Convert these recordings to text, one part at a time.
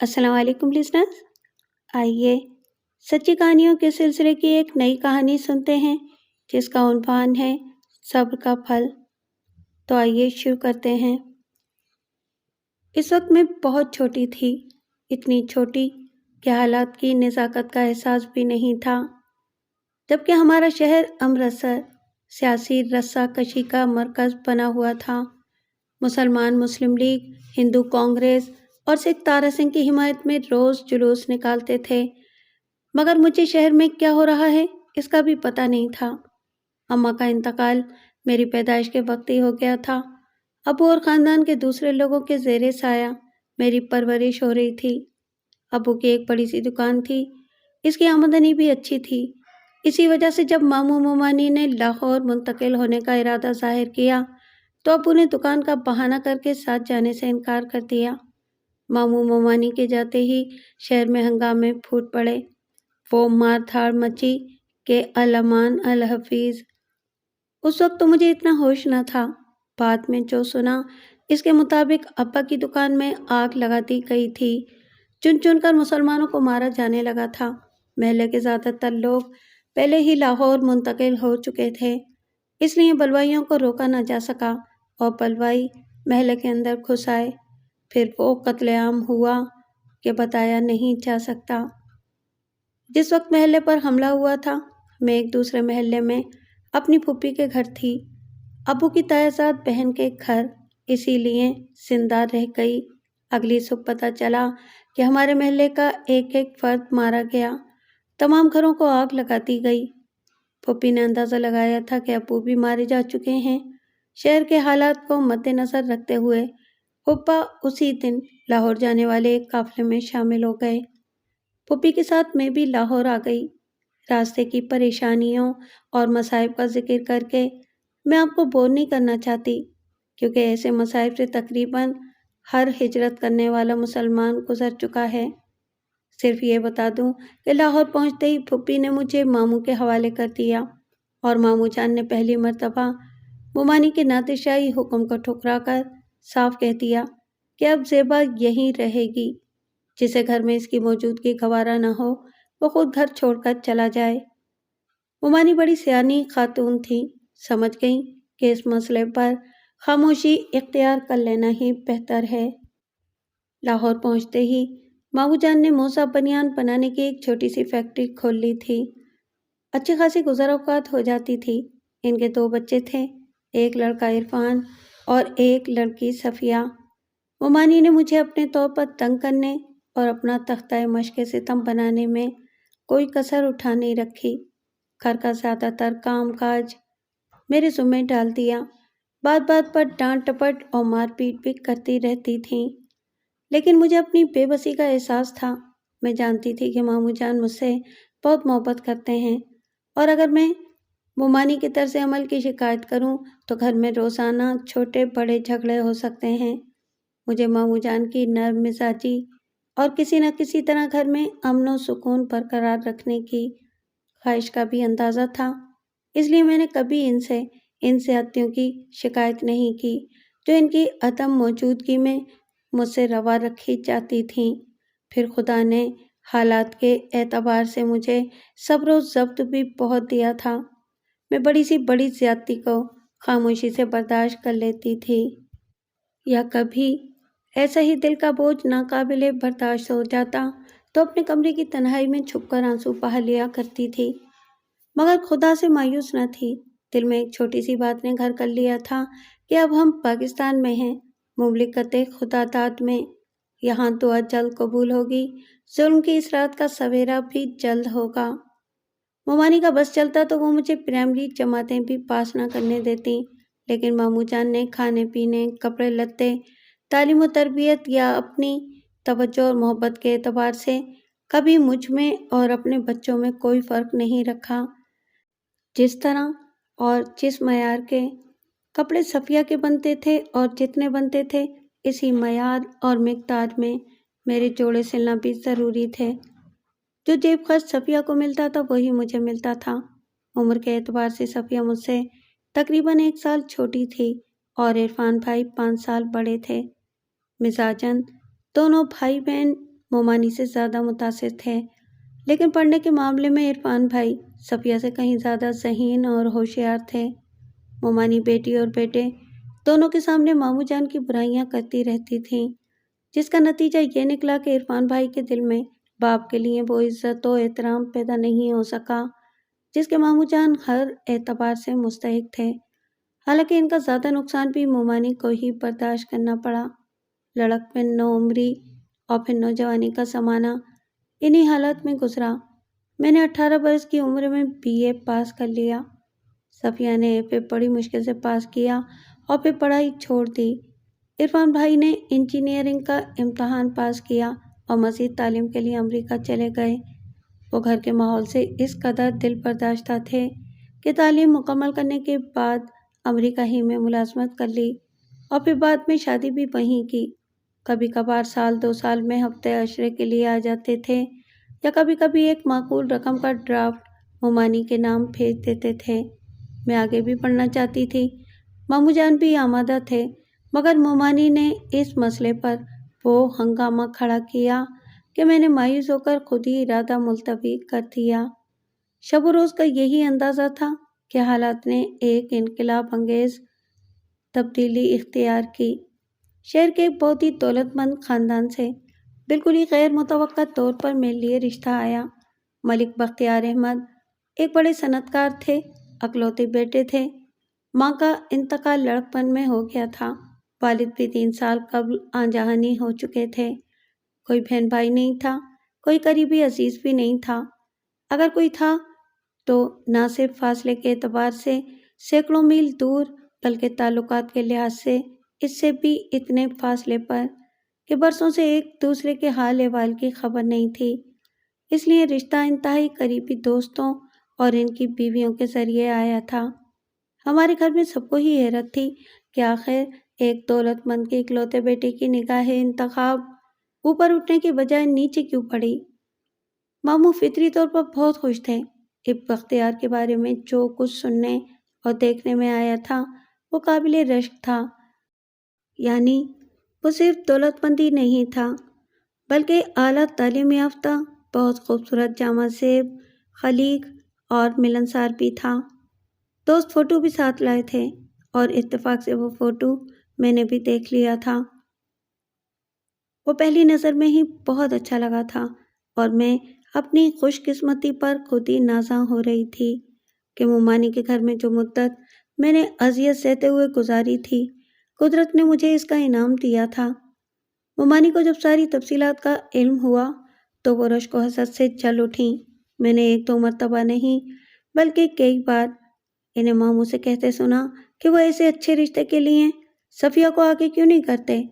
السلام علیکم لسنرز، آئیے سچی کہانیوں کے سلسلے کی ایک نئی کہانی سنتے ہیں جس کا عنوان ہے صبر کا پھل۔ تو آئیے شروع کرتے ہیں۔ اس وقت میں بہت چھوٹی تھی، اتنی چھوٹی کہ حالات کی نزاکت کا احساس بھی نہیں تھا، جبکہ ہمارا شہر امرتسر سیاسی رسہ کشی کا مرکز بنا ہوا تھا۔ مسلم لیگ، ہندو کانگریس اور سکھ تارا سنگھ کی حمایت میں روز جلوس نکالتے تھے، مگر مجھے شہر میں کیا ہو رہا ہے اس کا بھی پتہ نہیں تھا۔ اماں کا انتقال میری پیدائش کے وقت ہی ہو گیا تھا۔ ابو اور خاندان کے دوسرے لوگوں کے زیر سایہ میری پرورش ہو رہی تھی۔ ابو کی ایک بڑی سی دکان تھی، اس کی آمدنی بھی اچھی تھی۔ اسی وجہ سے جب ماموں ممانی نے لاہور منتقل ہونے کا ارادہ ظاہر کیا تو ابو نے دکان کا بہانہ کر کے ساتھ جانے سے انکار کر دیا۔ ماموں ممانی کے جاتے ہی شہر میں ہنگامے پھوٹ پڑے، وہ مار دھاڑ مچی کہ الامان الحفیظ۔ اس وقت تو مجھے اتنا ہوش نہ تھا، بعد میں جو سنا اس کے مطابق ابا کی دکان میں آگ لگا دی گئی تھی، چن چن کر مسلمانوں کو مارا جانے لگا تھا۔ محلے کے زیادہ تر لوگ پہلے ہی لاہور منتقل ہو چکے تھے، اس لیے بلوائیوں کو روکا نہ جا سکا اور بلوائی محلے کے اندر گھس آئے۔ پھر وہ قتل عام ہوا کہ بتایا نہیں جا سکتا۔ جس وقت محلے پر حملہ ہوا تھا میں ایک دوسرے محلے میں اپنی پھوپھی کے گھر تھی، ابو کی تائیزاد بہن کے گھر، اسی لیے زندہ رہ گئی۔ اگلی صبح پتہ چلا کہ ہمارے محلے کا ایک ایک فرد مارا گیا، تمام گھروں کو آگ لگا دی گئی۔ پھوپھی نے اندازہ لگایا تھا کہ ابو بھی مارے جا چکے ہیں۔ شہر کے حالات کو مد نظر رکھتے ہوئے پھوپھا اسی دن لاہور جانے والے ایک قافلے میں شامل ہو گئے۔ پھوپھی کے ساتھ میں بھی لاہور آ گئی۔ راستے کی پریشانیوں اور مصائب کا ذکر کر کے میں آپ کو بور نہیں کرنا چاہتی، کیونکہ ایسے مصائب سے تقریباً ہر ہجرت کرنے والا مسلمان گزر چکا ہے۔ صرف یہ بتا دوں کہ لاہور پہنچتے ہی پھوپھی نے مجھے ماموں کے حوالے کر دیا، اور ماموں جان نے پہلی مرتبہ ممانی کے نادر شاہی حکم کو ٹھکرا کر صاف کہہ دیا کہ اب زیبا یہیں رہے گی، جسے گھر میں اس کی موجودگی گوارا نہ ہو وہ خود گھر چھوڑ کر چلا جائے۔ ممانی بڑی سیانی خاتون تھی، سمجھ گئیں کہ اس مسئلے پر خاموشی اختیار کر لینا ہی بہتر ہے۔ لاہور پہنچتے ہی ماموں جان نے موزہ بنیان بنانے کی ایک چھوٹی سی فیکٹری کھول لی تھی۔ اچھی خاصی گزر اوقات ہو جاتی تھی۔ ان کے 2 بچے تھے، ایک لڑکا عرفان اور ایک لڑکی صفیہ۔ ممانی نے مجھے اپنے طور پر تنگ کرنے اور اپنا تختہ مشق ستم بنانے میں کوئی کسر اٹھا نہیں رکھی۔ گھر کا زیادہ تر کام کاج میرے ذمہ ڈال دیا، بات بات پر ڈانٹ ٹپٹ اور مار پیٹ بھی کرتی رہتی تھیں، لیکن مجھے اپنی بے بسی کا احساس تھا۔ میں جانتی تھی کہ ماموں جان مجھ سے بہت محبت کرتے ہیں، اور اگر میں ممانی کے طرز عمل کی شکایت کروں تو گھر میں روزانہ چھوٹے بڑے جھگڑے ہو سکتے ہیں۔ مجھے ماموں جان کی نرم مزاجی اور کسی نہ کسی طرح گھر میں امن و سکون برقرار رکھنے کی خواہش کا بھی اندازہ تھا، اس لیے میں نے کبھی ان زیادتیوں کی شکایت نہیں کی جو ان کی عدم موجودگی میں مجھ سے روا رکھی جاتی تھیں۔ پھر خدا نے حالات کے اعتبار سے مجھے صبر و ضبط بھی بہت دیا تھا۔ میں بڑی سی بڑی زیادتی کو خاموشی سے برداشت کر لیتی تھی، یا کبھی ایسا ہی دل کا بوجھ ناقابل برداشت ہو جاتا تو اپنے کمرے کی تنہائی میں چھپ کر آنسو بہا لیا کرتی تھی، مگر خدا سے مایوس نہ تھی۔ دل میں ایک چھوٹی سی بات نے گھر کر لیا تھا کہ اب ہم پاکستان میں ہیں، مملکت خدا داد میں، یہاں دعا جلد قبول ہوگی، ظلم کی اس رات کا سویرا بھی جلد ہوگا۔ ممانی کا بس چلتا تو وہ مجھے پرائمری جماعتیں بھی پاس نہ کرنے دیتی، لیکن ماموں جان نے کھانے پینے، کپڑے لتے، تعلیم و تربیت یا اپنی توجہ اور محبت کے اعتبار سے کبھی مجھ میں اور اپنے بچوں میں کوئی فرق نہیں رکھا۔ جس طرح اور جس معیار کے کپڑے صفیہ کے بنتے تھے اور جتنے بنتے تھے، اسی معیار اور مقدار میں میرے جوڑے سلنا بھی ضروری تھے۔ جو جیب خرچ صفیہ کو ملتا تھا وہی مجھے ملتا تھا۔ عمر کے اعتبار سے صفیہ مجھ سے تقریباً 1 سال چھوٹی تھی اور عرفان بھائی 5 سال بڑے تھے۔ مزاجاً دونوں بھائی بہن مومانی سے زیادہ متاثر تھے، لیکن پڑھنے کے معاملے میں عرفان بھائی صفیہ سے کہیں زیادہ ذہین اور ہوشیار تھے۔ مومانی بیٹی اور بیٹے دونوں کے سامنے ماموں جان کی برائیاں کرتی رہتی تھیں، جس کا نتیجہ یہ نکلا کہ عرفان بھائی کے دل میں باپ کے لیے وہ عزت و احترام پیدا نہیں ہو سکا جس کے ماموں جان ہر اعتبار سے مستحق تھے۔ حالانکہ ان کا زیادہ نقصان بھی مومانی کو ہی برداشت کرنا پڑا۔ لڑک میں نوعمری اور پھر نوجوانی کا زمانہ انہی حالات میں گزرا۔ میں نے 18 برس کی عمر میں BA پاس کر لیا۔ صفیہ نے FA بڑی مشکل سے پاس کیا اور پھر پڑھائی چھوڑ دی۔ عرفان بھائی نے انجینئرنگ کا امتحان پاس کیا اور مزید تعلیم کے لیے امریکہ چلے گئے۔ وہ گھر کے ماحول سے اس قدر دل برداشتہ تھے کہ تعلیم مکمل کرنے کے بعد امریکہ ہی میں ملازمت کر لی اور پھر بعد میں شادی بھی وہیں کی۔ کبھی کبھار سال 2 سال میں ہفتے عشرے کے لیے آ جاتے تھے یا کبھی کبھی ایک معقول رقم کا ڈرافٹ مومانی کے نام بھیج دیتے تھے۔ میں آگے بھی پڑھنا چاہتی تھی، ماموں جان بھی آمادہ تھے، مگر مومانی نے اس مسئلے پر وہ ہنگامہ کھڑا کیا کہ میں نے مایوس ہو کر خود ہی ارادہ ملتوی کر دیا۔ شب و روز کا یہی اندازہ تھا کہ حالات نے ایک انقلاب انگیز تبدیلی اختیار کی۔ شہر کے ایک بہت ہی دولت مند خاندان سے بالکل ہی غیر متوقع طور پر میرے لیے رشتہ آیا۔ ملک بختیار احمد ایک بڑے صنعت کار تھے، اکلوتے بیٹے تھے۔ ماں کا انتقال لڑکپن میں ہو گیا تھا، والد بھی 3 سال قبل آن جہانی ہو چکے تھے۔ کوئی بہن بھائی نہیں تھا، کوئی قریبی عزیز بھی نہیں تھا۔ اگر کوئی تھا تو نہ صرف فاصلے کے اعتبار سے سینکڑوں میل دور، بلکہ تعلقات کے لحاظ سے اس سے بھی اتنے فاصلے پر کہ برسوں سے ایک دوسرے کے حال احوال کی خبر نہیں تھی۔ اس لیے رشتہ انتہائی قریبی دوستوں اور ان کی بیویوں کے ذریعے آیا تھا۔ ہمارے گھر میں سب کو ہی حیرت تھی کہ آخر ایک دولت مند کے اکلوتے بیٹے کی نگاہ انتخاب اوپر اٹھنے کے بجائے نیچے کیوں پڑی۔ ماموں فطری طور پر بہت خوش تھے۔ بختیار کے بارے میں جو کچھ سننے اور دیکھنے میں آیا تھا وہ قابل رشک تھا۔ یعنی وہ صرف دولت مندی نہیں تھا بلکہ اعلیٰ تعلیم یافتہ، بہت خوبصورت، جامہ زیب، خلیق اور ملنسار بھی تھا۔ دوست فوٹو بھی ساتھ لائے تھے اور اتفاق سے وہ فوٹو میں نے بھی دیکھ لیا تھا۔ وہ پہلی نظر میں ہی بہت اچھا لگا تھا اور میں اپنی خوش قسمتی پر خود ہی نازاں ہو رہی تھی کہ مومانی کے گھر میں جو مدت میں نے اذیت سہتے ہوئے گزاری تھی، قدرت نے مجھے اس کا انعام دیا تھا۔ مومانی کو جب ساری تفصیلات کا علم ہوا تو وہ رشک و حسد سے جل اٹھیں۔ میں نے 1-2 مرتبہ نہیں بلکہ کئی بار انہیں ماموں سے کہتے سنا کہ وہ ایسے اچھے رشتے کے لیے صفیہ کو آگے کیوں نہیں کرتے۔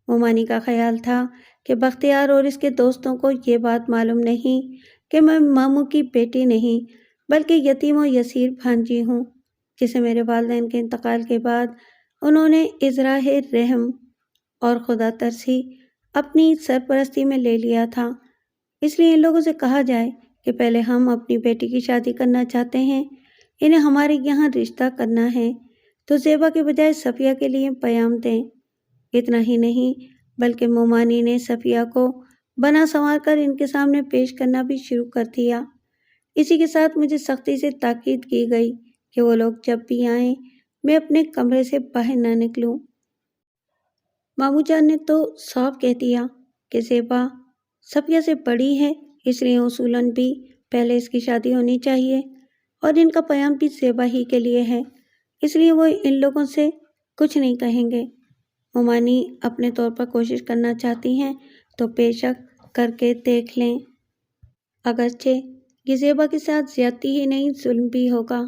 مومانی کا خیال تھا کہ بختیار اور اس کے دوستوں کو یہ بات معلوم نہیں کہ میں ماموں کی بیٹی نہیں بلکہ یتیم و یسیر بھانجی ہوں، جسے میرے والدین کے انتقال کے بعد انہوں نے ازراہ رحم اور خدا ترسی اپنی سرپرستی میں لے لیا تھا۔ اس لیے ان لوگوں سے کہا جائے کہ پہلے ہم اپنی بیٹی کی شادی کرنا چاہتے ہیں، انہیں ہمارے یہاں رشتہ کرنا ہے تو زیبا کے بجائے صفیہ کے لیے پیام دیں۔ اتنا ہی نہیں بلکہ مومانی نے صفیہ کو بنا سنوار کر ان کے سامنے پیش کرنا بھی شروع کر دیا۔ اسی کے ساتھ مجھے سختی سے تاکید کی گئی کہ وہ لوگ جب بھی آئیں میں اپنے کمرے سے باہر نہ نکلوں۔ ماموں جان نے تو صاف کہہ دیا کہ زیبا صفیہ سے بڑی ہے، اس لیے اصولاً بھی پہلے اس کی شادی ہونی چاہیے اور ان کا پیام بھی زیبا ہی کے لیے ہے، اس لیے وہ ان لوگوں سے کچھ نہیں کہیں گے۔ مومانی اپنے طور پر کوشش کرنا چاہتی ہیں تو بے شک کر کے دیکھ لیں، اگرچہ یہ زیبا کے ساتھ زیادتی ہی نہیں ظلم بھی ہوگا۔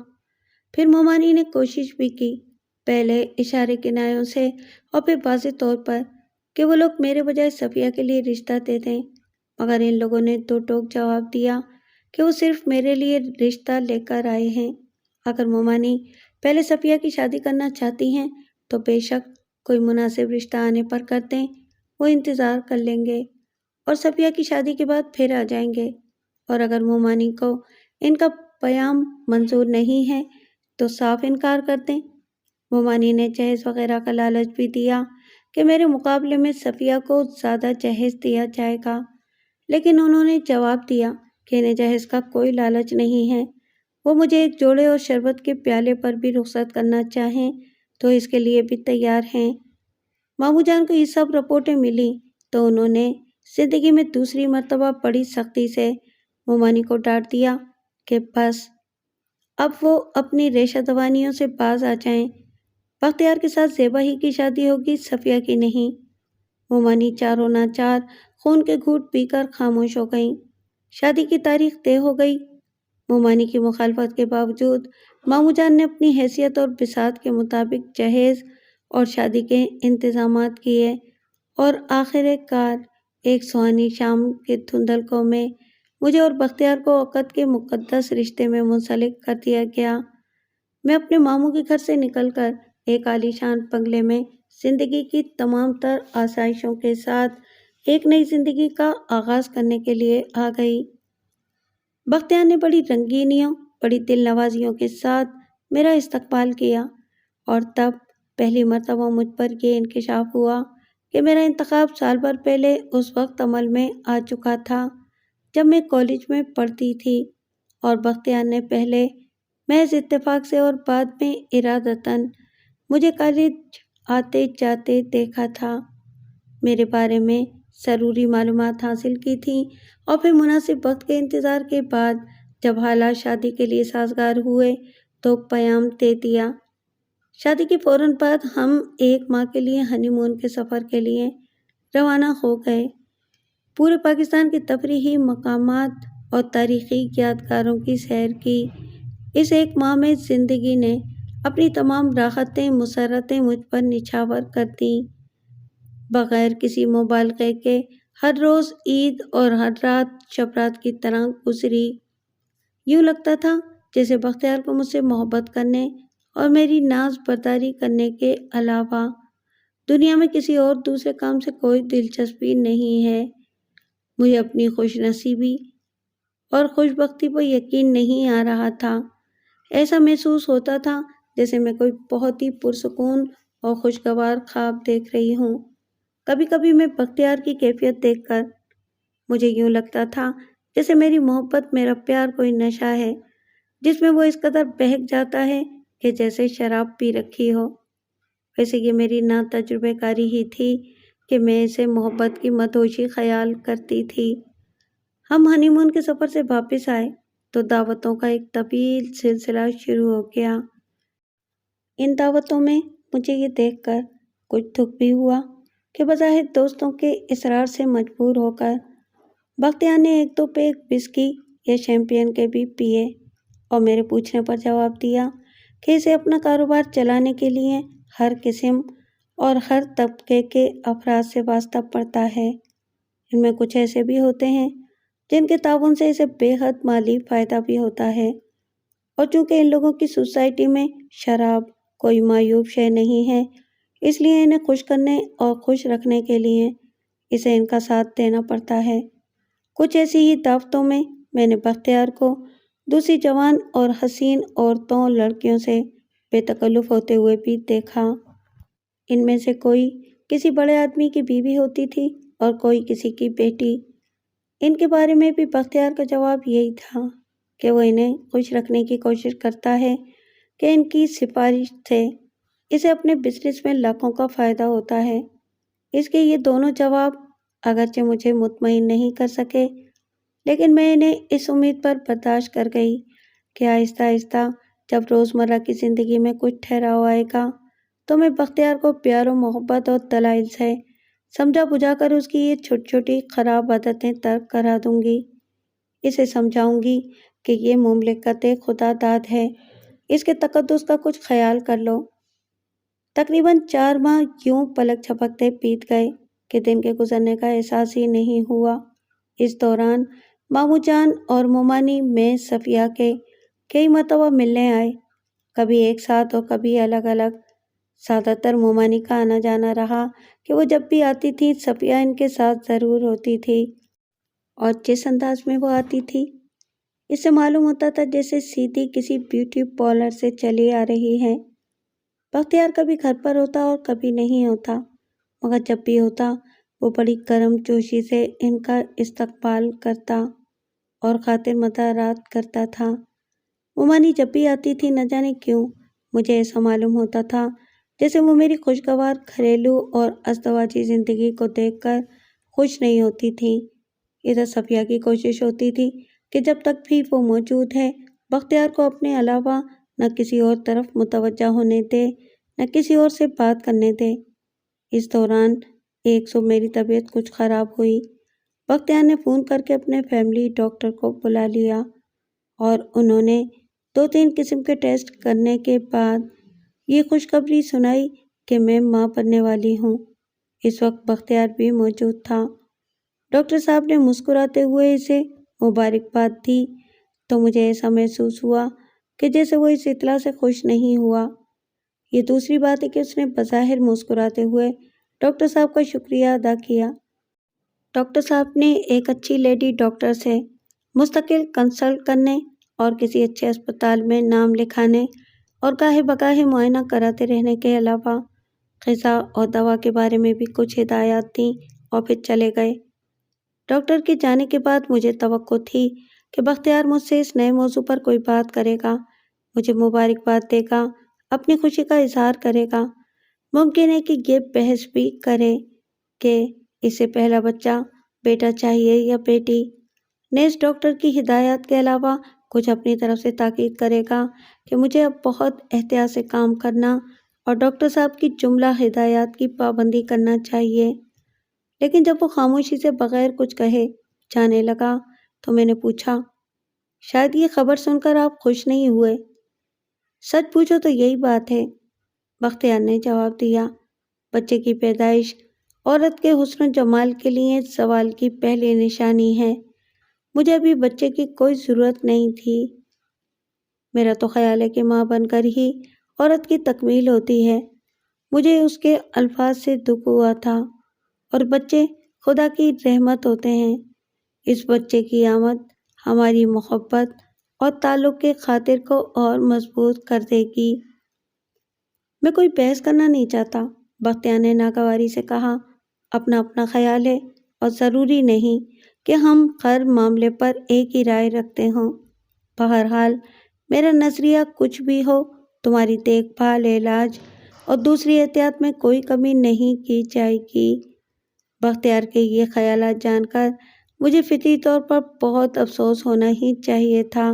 پھر مومانی نے کوشش بھی کی، پہلے اشارے کنایوں سے اور پھر واضح طور پر کہ وہ لوگ میرے بجائے صفیہ کے لیے رشتہ دے دیں، مگر ان لوگوں نے دو ٹوک جواب دیا کہ وہ صرف میرے لیے رشتہ لے کر آئے ہیں۔ اگر مومانی پہلے صفیہ کی شادی کرنا چاہتی ہیں تو بے شک کوئی مناسب رشتہ آنے پر کر دیں، وہ انتظار کر لیں گے اور صفیہ کی شادی کے بعد پھر آ جائیں گے۔ اور اگر مومانی کو ان کا پیام منظور نہیں ہے تو صاف انکار کر دیں۔ مومانی نے جہیز وغیرہ کا لالچ بھی دیا کہ میرے مقابلے میں صفیہ کو زیادہ جہیز دیا جائے گا، لیکن انہوں نے جواب دیا کہ انہیں جہیز کا کوئی لالچ نہیں ہے، وہ مجھے ایک جوڑے اور شربت کے پیالے پر بھی رخصت کرنا چاہیں تو اس کے لیے بھی تیار ہیں۔ ماموں جان کو یہ سب رپورٹیں ملی تو انہوں نے زندگی میں دوسری مرتبہ بڑی سختی سے مومانی کو ڈانٹ دیا کہ بس اب وہ اپنی ریشہ دوانیوں سے باز آ جائیں۔ بختیار کے ساتھ زیبا ہی کی شادی ہوگی، صفیہ کی نہیں۔ مومانی چاروں ناچار خون کے گھونٹ پی کر خاموش ہو گئیں۔ شادی کی تاریخ طے ہو گئی۔ مومانی کی مخالفت کے باوجود ماموں جان نے اپنی حیثیت اور بساط کے مطابق جہیز اور شادی کے انتظامات کیے، اور آخر کار ایک سہانی شام کے دھندلکوں میں مجھے اور بختیار کو عقد کے مقدس رشتے میں منسلک کر دیا گیا۔ میں اپنے ماموں کے گھر سے نکل کر ایک عالیشان بنگلے میں زندگی کی تمام تر آسائشوں کے ساتھ ایک نئی زندگی کا آغاز کرنے کے لیے آ گئی۔ بختیار نے بڑی رنگینیوں، بڑی دل نوازیوں کے ساتھ میرا استقبال کیا، اور تب پہلی مرتبہ مجھ پر یہ انکشاف ہوا کہ میرا انتخاب سال بھر پہلے اس وقت عمل میں آ چکا تھا جب میں کالج میں پڑھتی تھی، اور بختیار نے پہلے محض اتفاق سے اور بعد میں ارادتاً مجھے کالج آتے جاتے دیکھا تھا، میرے بارے میں ضروری معلومات حاصل کی تھیں، اور پھر مناسب وقت کے انتظار کے بعد جب حالات شادی کے لیے سازگار ہوئے تو پیام دے دیا۔ شادی کے فوراً بعد ہم ایک ماہ کے لیے ہنی مون کے سفر کے لیے روانہ ہو گئے۔ پورے پاکستان کے تفریحی مقامات اور تاریخی یادگاروں کی سیر کی۔ اس ایک ماہ میں زندگی نے اپنی تمام راحتیں مسرتیں مجھ پر نچھاور کر دیں۔ بغیر کسی مبالغے کے ہر روز عید اور ہر رات شب رات کی طرح گزری۔ یوں لگتا تھا جیسے بختیار کو مجھ سے محبت کرنے اور میری ناز برداری کرنے کے علاوہ دنیا میں کسی اور دوسرے کام سے کوئی دلچسپی نہیں ہے۔ مجھے اپنی خوش نصیبی اور خوش بختی پر یقین نہیں آ رہا تھا۔ ایسا محسوس ہوتا تھا جیسے میں کوئی بہت ہی پرسکون اور خوشگوار خواب دیکھ رہی ہوں۔ کبھی کبھی میں بختیار کی کیفیت دیکھ کر مجھے یوں لگتا تھا جیسے میری محبت، میرا پیار کوئی نشہ ہے جس میں وہ اس قدر بہک جاتا ہے کہ جیسے شراب پی رکھی ہو۔ ویسے یہ میری نا تجربہ کاری ہی تھی کہ میں اسے محبت کی مدہوشی خیال کرتی تھی۔ ہم ہنی مون کے سفر سے واپس آئے تو دعوتوں کا ایک طویل سلسلہ شروع ہو گیا۔ ان دعوتوں میں مجھے یہ دیکھ کر کچھ دکھ بھی ہوا کہ بظاہر دوستوں کے اصرار سے مجبور ہو کر بختیار نے ایک دو پیگ وسکی یا شیمپین کے بھی پیے، اور میرے پوچھنے پر جواب دیا کہ اسے اپنا کاروبار چلانے کے لیے ہر قسم اور ہر طبقے کے افراد سے واسطہ پڑتا ہے۔ ان میں کچھ ایسے بھی ہوتے ہیں جن کے تعاون سے اسے بے حد مالی فائدہ بھی ہوتا ہے، اور چونکہ ان لوگوں کی سوسائٹی میں شراب کوئی معیوب شے نہیں ہے، اس لیے انہیں خوش کرنے اور خوش رکھنے کے لیے اسے ان کا ساتھ دینا پڑتا ہے۔ کچھ ایسی ہی دعوتوں میں میں نے بختیار کو دوسری جوان اور حسین عورتوں لڑکیوں سے بے تکلف ہوتے ہوئے بھی دیکھا۔ ان میں سے کوئی کسی بڑے آدمی کی بیوی ہوتی تھی اور کوئی کسی کی بیٹی۔ ان کے بارے میں بھی بختیار کا جواب یہی تھا کہ وہ انہیں خوش رکھنے کی کوشش کرتا ہے کہ ان کی سفارش سے اسے اپنے بزنس میں لاکھوں کا فائدہ ہوتا ہے۔ اس کے یہ دونوں جواب اگرچہ مجھے مطمئن نہیں کر سکے، لیکن میں انہیں اس امید پر برداشت کر گئی کہ آہستہ آہستہ جب روزمرہ کی زندگی میں کچھ ٹھہراؤ آئے گا تو میں بختیار کو پیار و محبت اور دلائل سے سمجھا بجھا کر اس کی یہ چھوٹی چھوٹی خراب عادتیں ترک کرا دوں گی۔ اسے سمجھاؤں گی کہ یہ مملکت خدا داد ہے، اس کے تقدس کا کچھ خیال کر لو۔ تقریباً 4 ماہ یوں پلک جھپکتے بیت گئے کہ دن کے گزرنے کا احساس ہی نہیں ہوا۔ اس دوران ماموں جان اور مومانی میں صفیہ کے کئی مرتبہ ملنے آئے، کبھی ایک ساتھ اور کبھی الگ الگ۔ زیادہ تر مومانی کا آنا جانا رہا کہ وہ جب بھی آتی تھی صفیہ ان کے ساتھ ضرور ہوتی تھی، اور جس انداز میں وہ آتی تھی اس سے معلوم ہوتا تھا جیسے سیدھی کسی بیوٹی پارلر سے چلی آ رہی ہے۔ بختیار کبھی گھر پر ہوتا اور کبھی نہیں ہوتا۔ مگر جب بھی ہوتا وہ بڑی گرم جوشی سے ان کا استقبال کرتا اور خاطر مدارات کرتا تھا۔ مومانی جب بھی آتی تھی، نہ جانے کیوں مجھے ایسا معلوم ہوتا تھا جیسے وہ میری خوشگوار گھریلو اور ازدواجی زندگی کو دیکھ کر خوش نہیں ہوتی تھی۔ ادھر صفیہ کی کوشش ہوتی تھی کہ جب تک بھی وہ موجود ہے بختیار کو اپنے علاوہ نہ کسی اور طرف متوجہ ہونے دے، نہ کسی اور سے بات کرنے دے۔ اس دوران ایک صبح میری طبیعت کچھ خراب ہوئی۔ بختیار نے فون کر کے اپنے فیملی ڈاکٹر کو بلا لیا اور انہوں نے 2-3 قسم کے ٹیسٹ کرنے کے بعد یہ خوشخبری سنائی کہ میں ماں بننے والی ہوں۔ اس وقت بختیار بھی موجود تھا۔ ڈاکٹر صاحب نے مسکراتے ہوئے اسے مبارکباد دی تو مجھے ایسا محسوس ہوا کہ جیسے وہ اس اطلاع سے خوش نہیں ہوا۔ یہ دوسری بات ہے کہ اس نے بظاہر مسکراتے ہوئے ڈاکٹر صاحب کا شکریہ ادا کیا۔ ڈاکٹر صاحب نے ایک اچھی لیڈی ڈاکٹر سے مستقل کنسلٹ کرنے اور کسی اچھے اسپتال میں نام لکھانے اور گاہے بگاہے معائنہ کراتے رہنے کے علاوہ غذا اور دوا کے بارے میں بھی کچھ ہدایات دیں اور پھر چلے گئے۔ ڈاکٹر کے جانے کے بعد مجھے توقع تھی کہ بختیار مجھ سے اس نئے موضوع پر کوئی بات کرے گا، مجھے مبارکباد دے گا، اپنی خوشی کا اظہار کرے گا۔ ممکن ہے کہ یہ بحث بھی کرے کہ اسے پہلا بچہ بیٹا چاہیے یا بیٹی۔ نیز ڈاکٹر کی ہدایات کے علاوہ کچھ اپنی طرف سے تاکید کرے گا کہ مجھے اب بہت احتیاط سے کام کرنا اور ڈاکٹر صاحب کی جملہ ہدایات کی پابندی کرنا چاہیے۔ لیکن جب وہ خاموشی سے بغیر کچھ کہے جانے لگا تو میں نے پوچھا، شاید یہ خبر سن کر آپ خوش نہیں ہوئے؟ سچ پوچھو تو یہی بات ہے، بختیار نے جواب دیا۔ بچے کی پیدائش عورت کے حسن و جمال کے لیے زوال کی پہلی نشانی ہے۔ مجھے ابھی بچے کی کوئی ضرورت نہیں تھی۔ میرا تو خیال ہے کہ ماں بن کر ہی عورت کی تکمیل ہوتی ہے۔ مجھے اس کے الفاظ سے دکھ ہوا تھا۔ اور بچے خدا کی رحمت ہوتے ہیں۔ اس بچے کی آمد ہماری محبت اور تعلق کے خاطر کو اور مضبوط کر دے گی۔ میں کوئی بحث کرنا نہیں چاہتا، بختیار نے ناگواری سے کہا۔ اپنا اپنا خیال ہے اور ضروری نہیں کہ ہم ہر معاملے پر ایک ہی رائے رکھتے ہوں۔ بہرحال میرا نظریہ کچھ بھی ہو، تمہاری دیکھ بھال، علاج اور دوسری احتیاط میں کوئی کمی نہیں کی جائے گی۔ بختیار کے یہ خیالات جان کر مجھے فطری طور پر بہت افسوس ہونا ہی چاہیے تھا،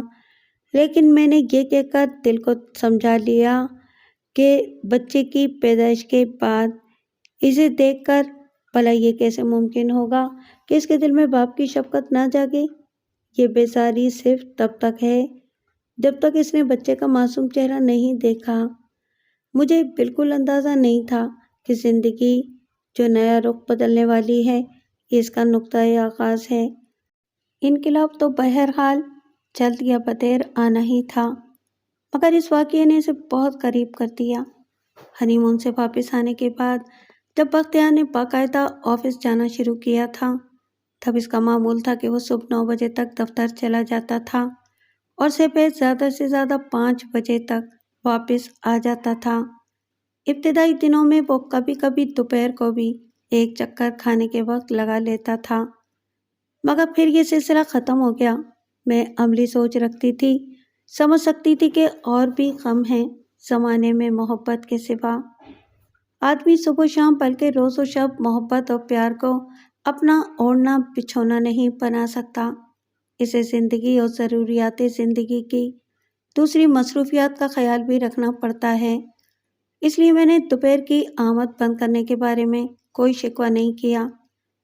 لیکن میں نے یہ کہہ کر دل کو سمجھا لیا کہ بچے کی پیدائش کے بعد اسے دیکھ کر بھلا یہ کیسے ممکن ہوگا کہ اس کے دل میں باپ کی شفقت نہ جاگے۔ یہ بیزاری صرف تب تک ہے جب تک اس نے بچے کا معصوم چہرہ نہیں دیکھا۔ مجھے بالکل اندازہ نہیں تھا کہ زندگی جو نیا رخ بدلنے والی ہے یہ اس کا نقطۂ آغاز ہے۔ انقلاب تو بہرحال جلد یا بدیر آنا ہی تھا، مگر اس واقعے نے اسے بہت قریب کر دیا۔ ہنی مون سے واپس آنے کے بعد جب بختیار نے باقاعدہ آفس جانا شروع کیا تھا، تب اس کا معمول تھا کہ وہ صبح 9 بجے تک دفتر چلا جاتا تھا اور سپہر زیادہ سے زیادہ 5 بجے تک واپس آ جاتا تھا۔ ابتدائی دنوں میں وہ کبھی کبھی دوپہر کو بھی ایک چکر کھانے کے وقت لگا لیتا تھا، مگر پھر یہ سلسلہ ختم ہو گیا۔ میں عملی سوچ رکھتی تھی، سمجھ سکتی تھی کہ اور بھی غم ہیں زمانے میں محبت کے سوا۔ آدمی صبح و شام بلکہ روز و شب محبت اور پیار کو اپنا اوڑھنا بچھونا نہیں بنا سکتا۔ اسے زندگی اور ضروریات زندگی کی دوسری مصروفیات کا خیال بھی رکھنا پڑتا ہے۔ اس لیے میں نے دوپہر کی آمد بند کرنے کے بارے میں کوئی شکوہ نہیں کیا۔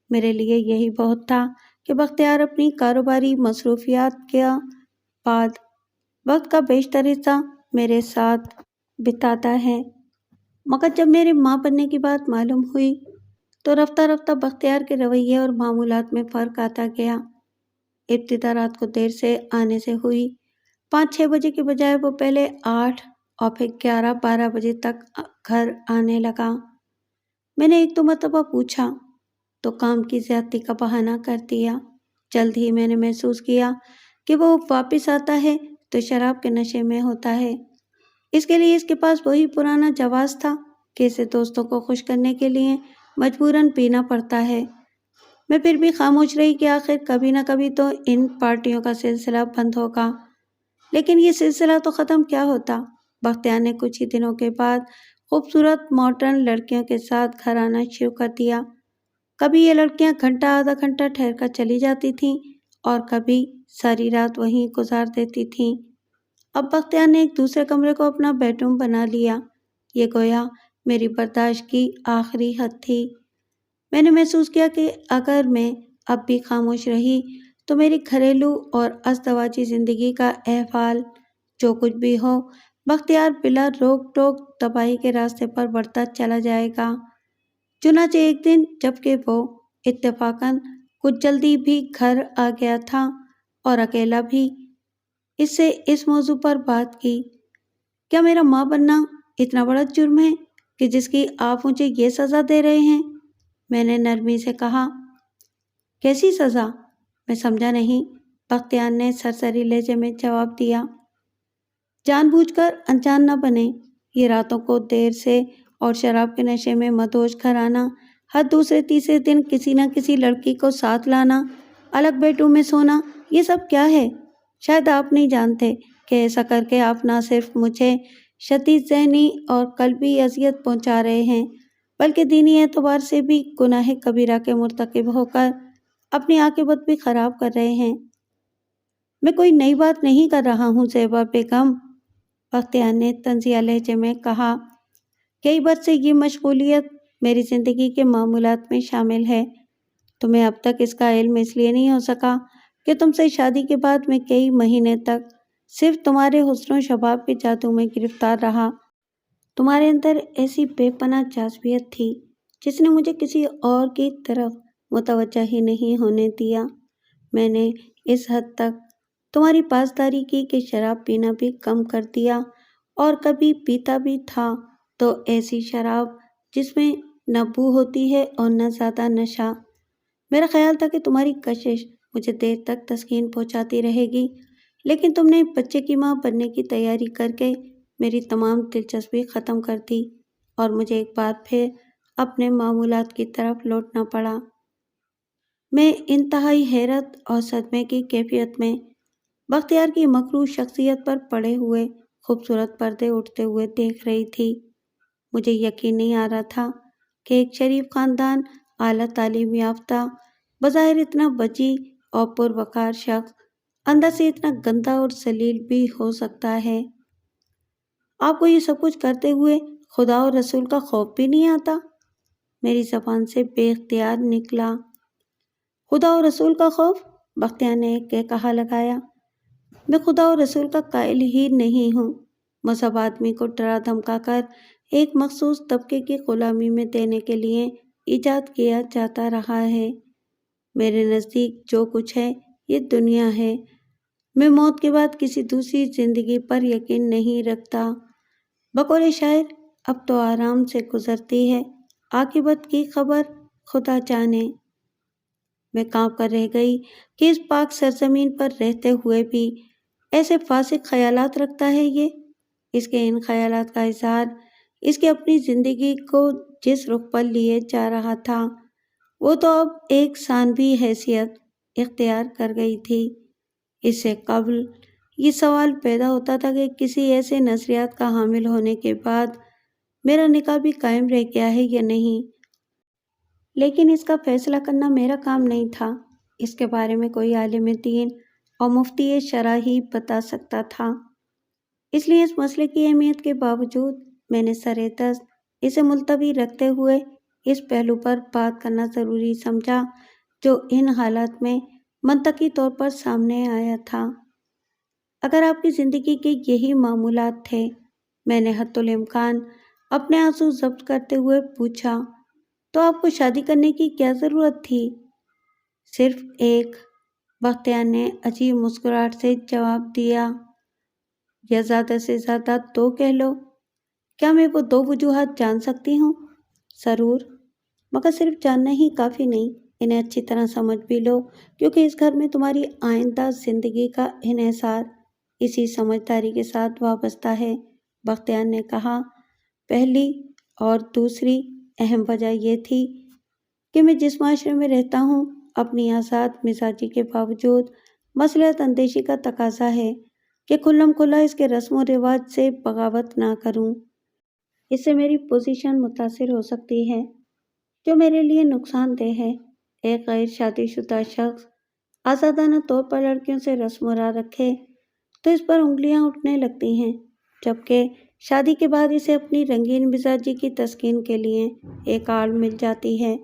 میرے لیے یہی بہت تھا کہ بختیار اپنی کاروباری مصروفیات کے بعد وقت کا بیشتر حصہ میرے ساتھ بتاتا ہے، مگر جب میرے ماں بننے کی بات معلوم ہوئی تو رفتہ رفتہ بختیار کے رویے اور معمولات میں فرق آتا گیا۔ ابتدا رات کو دیر سے آنے سے ہوئی۔ 5-6 بجے کے بجائے وہ پہلے 8 اور پھر 11-12 بجے تک گھر آنے لگا۔ میں نے 1-2 مرتبہ پوچھا تو کام کی زیادتی کا بہانہ کر دیا۔ جلد ہی میں نے محسوس کیا کہ وہ واپس آتا ہے تو شراب کے نشے میں ہوتا ہے۔ اس کے لیے اس کے پاس وہی پرانا جواز تھا کہ اسے دوستوں کو خوش کرنے کے لیے مجبوراً پینا پڑتا ہے۔ میں پھر بھی خاموش رہی کہ آخر کبھی نہ کبھی تو ان پارٹیوں کا سلسلہ بند ہوگا، لیکن یہ سلسلہ تو ختم کیا ہوتا۔ بختیار نے کچھ ہی دنوں کے بعد خوبصورت ماڈرن لڑکیوں کے ساتھ گھر آنا شروع کر دیا۔ کبھی یہ لڑکیاں گھنٹہ آدھا گھنٹہ ٹھہر کر چلی جاتی تھیں اور کبھی ساری رات وہیں گزار دیتی تھیں۔ اب بختیار نے ایک دوسرے کمرے کو اپنا بیڈ روم بنا لیا۔ یہ گویا میری برداشت کی آخری حد تھی۔ میں نے محسوس کیا کہ اگر میں اب بھی خاموش رہی تو میری گھریلو اور ازدواجی زندگی کا احوال جو کچھ بھی ہو، بختیار بلا روک ٹوک تباہی کے راستے پر بڑھتا چلا جائے گا۔ چنانچہ ایک دن جبکہ وہ اتفاقاً کچھ جلدی بھی گھر آ گیا تھا اور اکیلا بھی، اس سے اس موضوع پر بات کی، کیا میرا ماں بننا اتنا بڑا جرم ہے کہ جس کی آپ مجھے یہ سزا دے رہے ہیں؟ میں نے نرمی سے کہا۔ کیسی سزا؟ میں سمجھا نہیں۔ بختیار نے سرسری لہجے میں جواب دیا۔ جان بوجھ کر انجان نہ بنے، یہ راتوں کو دیر سے اور شراب کے نشے میں مدہوش گھر آنا، ہر دوسرے تیسرے دن کسی نہ کسی لڑکی کو ساتھ لانا، الگ بیڈ روم میں سونا، یہ سب کیا ہے؟ شاید آپ نہیں جانتے کہ ایسا کر کے آپ نہ صرف مجھے شدید ذہنی اور قلبی اذیت پہنچا رہے ہیں بلکہ دینی اعتبار سے بھی گناہ کبیرہ کے مرتکب ہو کر اپنی عاقبت بھی خراب کر رہے ہیں۔ میں کوئی نئی بات نہیں کر رہا ہوں زیبا بیگم، بختیار نے طنزیہ لہجے میں کہا۔ کئی برس سے یہ مشغولیت میری زندگی کے معمولات میں شامل ہے۔ تمہیں اب تک اس کا علم اس لیے نہیں ہو سکا کہ تم سے شادی کے بعد میں کئی مہینے تک صرف تمہارے حسن و شباب کے جادو میں گرفتار رہا۔ تمہارے اندر ایسی بے پناہ جاذبیت تھی جس نے مجھے کسی اور کی طرف متوجہ ہی نہیں ہونے دیا۔ میں نے اس حد تک تمہاری پاسداری کی کہ شراب پینا بھی کم کر دیا، اور کبھی پیتا بھی تھا تو ایسی شراب جس میں نہ بو ہوتی ہے اور نہ زیادہ نشہ۔ میرا خیال تھا کہ تمہاری کشش مجھے دیر تک تسکین پہنچاتی رہے گی، لیکن تم نے بچے کی ماں بننے کی تیاری کر کے میری تمام دلچسپی ختم کر دی اور مجھے ایک بار پھر اپنے معمولات کی طرف لوٹنا پڑا۔ میں انتہائی حیرت اور صدمے کی کیفیت میں بختیار کی مکروہ شخصیت پر پڑے ہوئے خوبصورت پردے اٹھتے ہوئے دیکھ رہی تھی۔ مجھے یقین نہیں آ رہا تھا کہ ایک شریف خاندان، اعلیٰ تعلیم یافتہ، بظاہر اتنا وجیح اور پروقار شخص اندر سے اتنا گندا اور ذلیل بھی ہو سکتا ہے۔ آپ کو یہ سب کچھ کرتے ہوئے خدا اور رسول کا خوف بھی نہیں آتا؟ میری زبان سے بے اختیار نکلا۔ خدا اور رسول کا خوف؟ بختیار نے ایک کہا لگایا۔ میں خدا اور رسول کا قائل ہی نہیں ہوں۔ مذہب آدمی کو ڈرا دھمکا کر ایک مخصوص طبقے کی غلامی میں دینے کے لیے ایجاد کیا جاتا رہا ہے۔ میرے نزدیک جو کچھ ہے یہ دنیا ہے۔ میں موت کے بعد کسی دوسری زندگی پر یقین نہیں رکھتا۔ بقول شاعر، اب تو آرام سے گزرتی ہے، عاقبت کی خبر خدا جانے۔ میں کانپ کر رہ گئی کہ اس پاک سرزمین پر رہتے ہوئے بھی ایسے فاسق خیالات رکھتا ہے یہ۔ اس کے ان خیالات کا اظہار اس کی اپنی زندگی کو جس رخ پر لیے جا رہا تھا وہ تو اب ایک ثانوی حیثیت اختیار کر گئی تھی۔ اس سے قبل یہ سوال پیدا ہوتا تھا کہ کسی ایسے نظریات کا حامل ہونے کے بعد میرا نکاح بھی قائم رہ گیا ہے یا نہیں، لیکن اس کا فیصلہ کرنا میرا کام نہیں تھا۔ اس کے بارے میں کوئی عالم دین اور مفتی شرع ہی بتا سکتا تھا۔ اس لیے اس مسئلے کی اہمیت کے باوجود میں نے سر دست اسے ملتوی رکھتے ہوئے اس پہلو پر بات کرنا ضروری سمجھا جو ان حالات میں منطقی طور پر سامنے آیا تھا۔ اگر آپ کی زندگی کے یہی معمولات تھے، میں نے حتی الامکان اپنے آنسو ضبط کرتے ہوئے پوچھا، تو آپ کو شادی کرنے کی کیا ضرورت تھی؟ صرف ایک، بختیار نے عجیب مسکراہٹ سے جواب دیا، یا زیادہ سے زیادہ دو کہہ لو۔ کیا میں وہ دو وجوہات جان سکتی ہوں؟ ضرور، مگر صرف جاننا ہی کافی نہیں، انہیں اچھی طرح سمجھ بھی لو، کیونکہ اس گھر میں تمہاری آئندہ زندگی کا انحصار اسی سمجھداری کے ساتھ وابستہ ہے، بختیار نے کہا۔ پہلی اور دوسری اہم وجہ یہ تھی کہ میں جس معاشرے میں رہتا ہوں اپنی آزاد مزاجی کے باوجود مصلحت اندیشی کا تقاضا ہے کہ کھلم کھلا اس کے رسم و رواج سے بغاوت نہ کروں۔ اس سے میری پوزیشن متاثر ہو سکتی ہے جو میرے لیے نقصان دہ ہے۔ ایک غیر شادی شدہ شخص آزادانہ طور پر لڑکیوں سے رسم و راہ رکھے تو اس پر انگلیاں اٹھنے لگتی ہیں، جبکہ شادی کے بعد اسے اپنی رنگین مزاجی کی تسکین کے لیے ایک آڑ مل جاتی ہے۔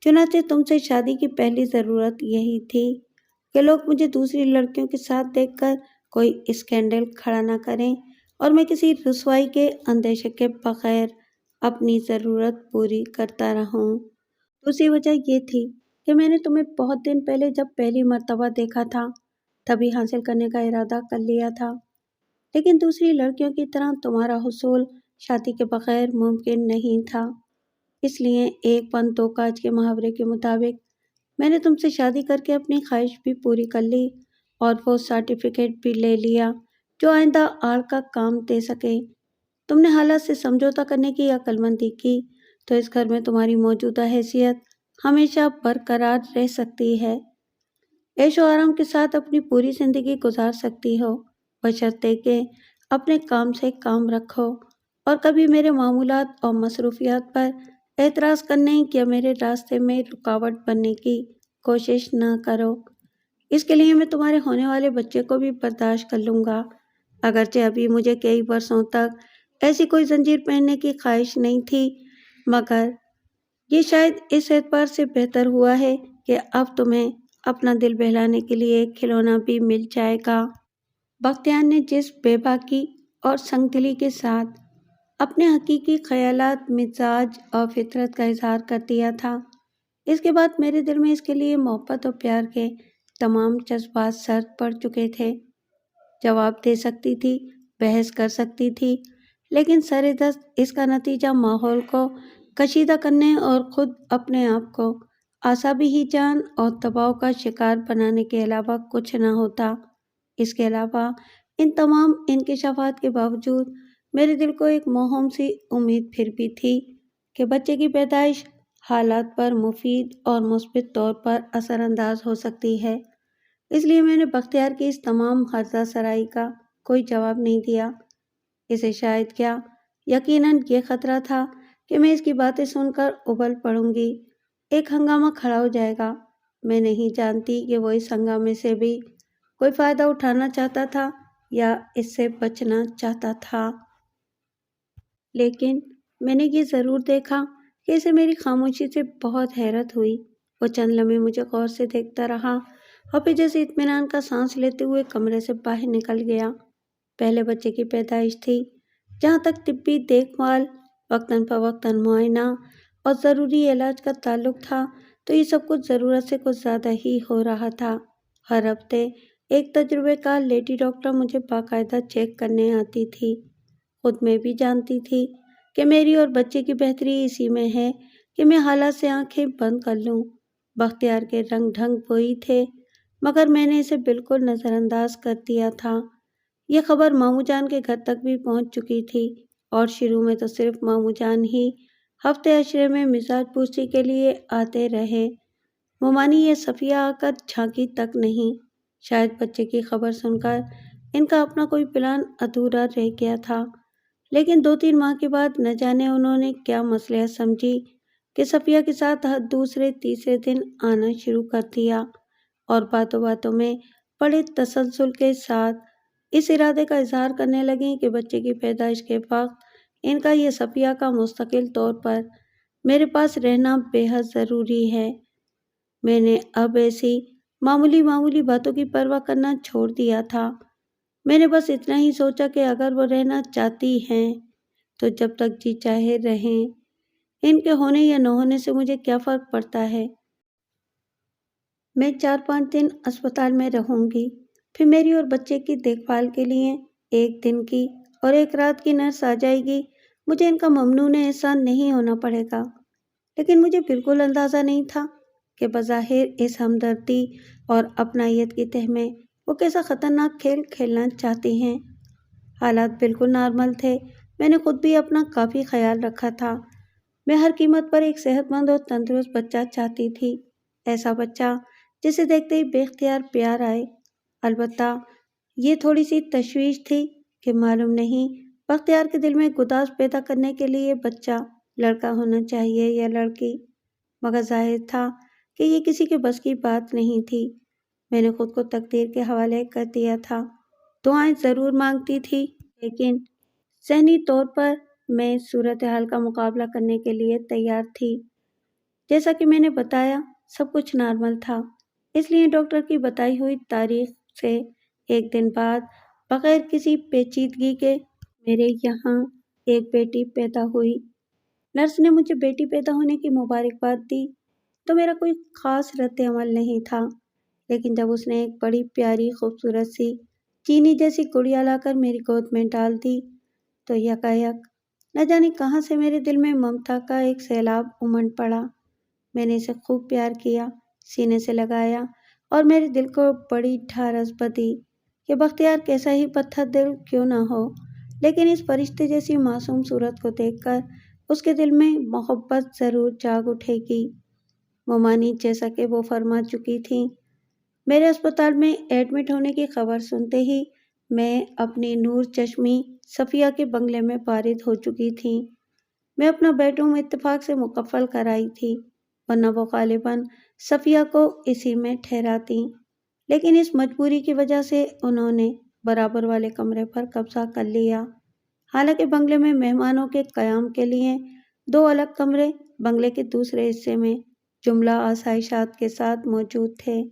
چنانچہ تم سے شادی کی پہلی ضرورت یہی تھی کہ لوگ مجھے دوسری لڑکیوں کے ساتھ دیکھ کر کوئی اسکینڈل کھڑا نہ کریں اور میں کسی رسوائی کے اندیشے کے بغیر اپنی ضرورت پوری کرتا رہوں۔ دوسری وجہ یہ تھی کہ میں نے تمہیں بہت دن پہلے جب پہلی مرتبہ دیکھا تھا تبھی حاصل کرنے کا ارادہ کر لیا تھا، لیکن دوسری لڑکیوں کی طرح تمہارا حصول شادی کے بغیر ممکن نہیں تھا۔ اس لیے ایک پن دو کاج کے محاورے کے مطابق میں نے تم سے شادی کر کے اپنی خواہش بھی پوری کر لی اور وہ سرٹیفکیٹ بھی لے لیا جو آئندہ آڑ کا کام دے سکے۔ تم نے حالات سے سمجھوتا کرنے کی عقل مندی کی تو اس گھر میں تمہاری موجودہ حیثیت ہمیشہ برقرار رہ سکتی ہے، عیش و آرام کے ساتھ اپنی پوری زندگی گزار سکتی ہو، بشرطے کہ اپنے کام سے کام رکھو اور کبھی میرے معمولات اور مصروفیات پر اعتراض کرنے یا میرے راستے میں رکاوٹ بننے کی کوشش نہ کرو۔ اس کے لیے میں تمہارے ہونے والے بچے کو بھی برداشت کر لوں گا، اگرچہ ابھی مجھے کئی برسوں تک ایسی کوئی زنجیر پہننے کی خواہش نہیں تھی، مگر یہ شاید اس اعتبار سے بہتر ہوا ہے کہ اب تمہیں اپنا دل بہلانے کے لیے ایک کھلونا بھی مل جائے گا۔ بختیار نے جس بے باکی اور سنگ دلی کے ساتھ اپنے حقیقی خیالات، مزاج اور فطرت کا اظہار کر دیا تھا، اس کے بعد میرے دل میں اس کے لیے محبت اور پیار کے تمام جذبات سرد پڑ چکے تھے۔ جواب دے سکتی تھی، بحث کر سکتی تھی، لیکن سر دست اس کا نتیجہ ماحول کو کشیدہ کرنے اور خود اپنے آپ کو اعصابی ہیجان اور دباؤ کا شکار بنانے کے علاوہ کچھ نہ ہوتا۔ اس کے علاوہ ان تمام انکشافات کے باوجود میرے دل کو ایک موہوم سی امید پھر بھی تھی کہ بچے کی پیدائش حالات پر مفید اور مثبت طور پر اثر انداز ہو سکتی ہے۔ اس لیے میں نے بختیار کی اس تمام ہرزہ سرائی کا کوئی جواب نہیں دیا۔ اسے شاید کیا، یقیناً یہ خطرہ تھا کہ میں اس کی باتیں سن کر ابل پڑوں گی، ایک ہنگامہ کھڑا ہو جائے گا۔ میں نہیں جانتی کہ وہ اس ہنگامے سے بھی کوئی فائدہ اٹھانا چاہتا تھا یا اس سے بچنا چاہتا تھا، لیکن میں نے یہ ضرور دیکھا کہ اسے میری خاموشی سے بہت حیرت ہوئی۔ وہ چند لمحے مجھے غور سے دیکھتا رہا اور پھر جیسے اطمینان کا سانس لیتے ہوئے کمرے سے باہر نکل گیا۔ پہلے بچے کی پیدائش تھی، جہاں تک طبی دیکھ بھال، وقتاً فوقتاً معائنہ اور ضروری علاج کا تعلق تھا تو یہ سب کچھ ضرورت سے کچھ زیادہ ہی ہو رہا تھا۔ ہر ہفتے ایک تجربے کار لیڈی ڈاکٹر مجھے باقاعدہ چیک کرنے آتی تھی۔ خود میں بھی جانتی تھی کہ میری اور بچے کی بہتری اسی میں ہے کہ میں حالات سے آنکھیں بند کر لوں۔ بختیار کے رنگ ڈھنگ وہی تھے، مگر میں نے اسے بالکل نظر انداز کر دیا تھا۔ یہ خبر ماموں جان کے گھر تک بھی پہنچ چکی تھی اور شروع میں تو صرف ماموں جان ہی ہفتے عشرے میں مزاج پوچھی کے لیے آتے رہے، ممانی یہ صفیہ آ کر جھانکی تک نہیں۔ شاید بچے کی خبر سن کر ان کا اپنا کوئی پلان ادھورا رہ گیا تھا، لیکن 2-3 ماہ کے بعد نہ جانے انہوں نے کیا مصلحت سمجھی کہ صفیہ کے ساتھ ہر دوسرے تیسرے دن آنا شروع کر دیا اور باتوں باتوں میں بڑے تسلسل کے ساتھ اس ارادے کا اظہار کرنے لگیں کہ بچے کی پیدائش کے وقت ان کا یہ صفیہ کا مستقل طور پر میرے پاس رہنا بے حد ضروری ہے۔ میں نے اب ایسی معمولی باتوں کی پرواہ کرنا چھوڑ دیا تھا۔ میں نے بس اتنا ہی سوچا کہ اگر وہ رہنا چاہتی ہیں تو جب تک جی چاہے رہیں، ان کے ہونے یا نہ ہونے سے مجھے کیا فرق پڑتا ہے۔ میں 4-5 دن اسپتال میں رہوں گی، پھر میری اور بچے کی دیکھ بھال کے لیے 1 دن کی اور 1 رات کی نرس آ جائے گی۔ مجھے ان کا ممنون احسان نہیں ہونا پڑے گا، لیکن مجھے بالکل اندازہ نہیں تھا کہ بظاہر اس ہمدردی اور اپنائیت کی تہ میں وہ کیسا خطرناک کھیل کھیلنا چاہتی ہیں۔ حالات بالکل نارمل تھے، میں نے خود بھی اپنا کافی خیال رکھا تھا، میں ہر قیمت پر ایک صحت مند اور تندرست بچہ چاہتی تھی، ایسا بچہ جسے دیکھتے ہی بے اختیار پیار آئے۔ البتہ یہ تھوڑی سی تشویش تھی کہ معلوم نہیں بختیار کے دل میں گداز پیدا کرنے کے لیے بچہ لڑکا ہونا چاہیے یا لڑکی، مگر ظاہر تھا کہ یہ کسی کے بس کی بات نہیں تھی۔ میں نے خود کو تقدیر کے حوالے کر دیا تھا، دعائیں ضرور مانگتی تھی، لیکن ذہنی طور پر میں صورتحال کا مقابلہ کرنے کے لیے تیار تھی۔ جیسا کہ میں نے بتایا، سب کچھ نارمل تھا، اس لیے ڈاکٹر کی بتائی ہوئی تاریخ سے ایک دن بعد بغیر کسی پیچیدگی کے میرے یہاں ایک بیٹی پیدا ہوئی۔ نرس نے مجھے بیٹی پیدا ہونے کی مبارکباد دی تو میرا کوئی خاص رد عمل نہیں تھا، لیکن جب اس نے ایک بڑی پیاری خوبصورت سی چینی جیسی گڑیا لا کر میری گود میں ڈال دی تو یکایک نہ جانے کہاں سے میرے دل میں ممتا کا ایک سیلاب امنڈ پڑا۔ میں نے اسے خوب پیار کیا، سینے سے لگایا اور میرے دل کو بڑی ڈھارس بدی کہ بختیار کیسا ہی پتھر دل کیوں نہ ہو، لیکن اس فرشتے جیسی معصوم صورت کو دیکھ کر اس کے دل میں محبت ضرور جاگ اٹھے گی۔ مومانی جیسا کہ وہ فرما چکی تھیں، میرے اسپتال میں ایڈمٹ ہونے کی خبر سنتے ہی میں اپنی نور چشمی صفیہ کے بنگلے میں وارد ہو چکی تھی۔ میں اپنا بیڈ روم اتفاق سے مکفل کرائی تھی، ورنہ وہ غالباً صفیہ کو اسی میں ٹھہراتی، لیکن اس مجبوری کی وجہ سے انہوں نے برابر والے کمرے پر قبضہ کر لیا۔ حالانکہ بنگلے میں مہمانوں کے قیام کے لیے 2 الگ کمرے بنگلے کے دوسرے حصے میں جملہ آسائشات کے ساتھ موجود تھے،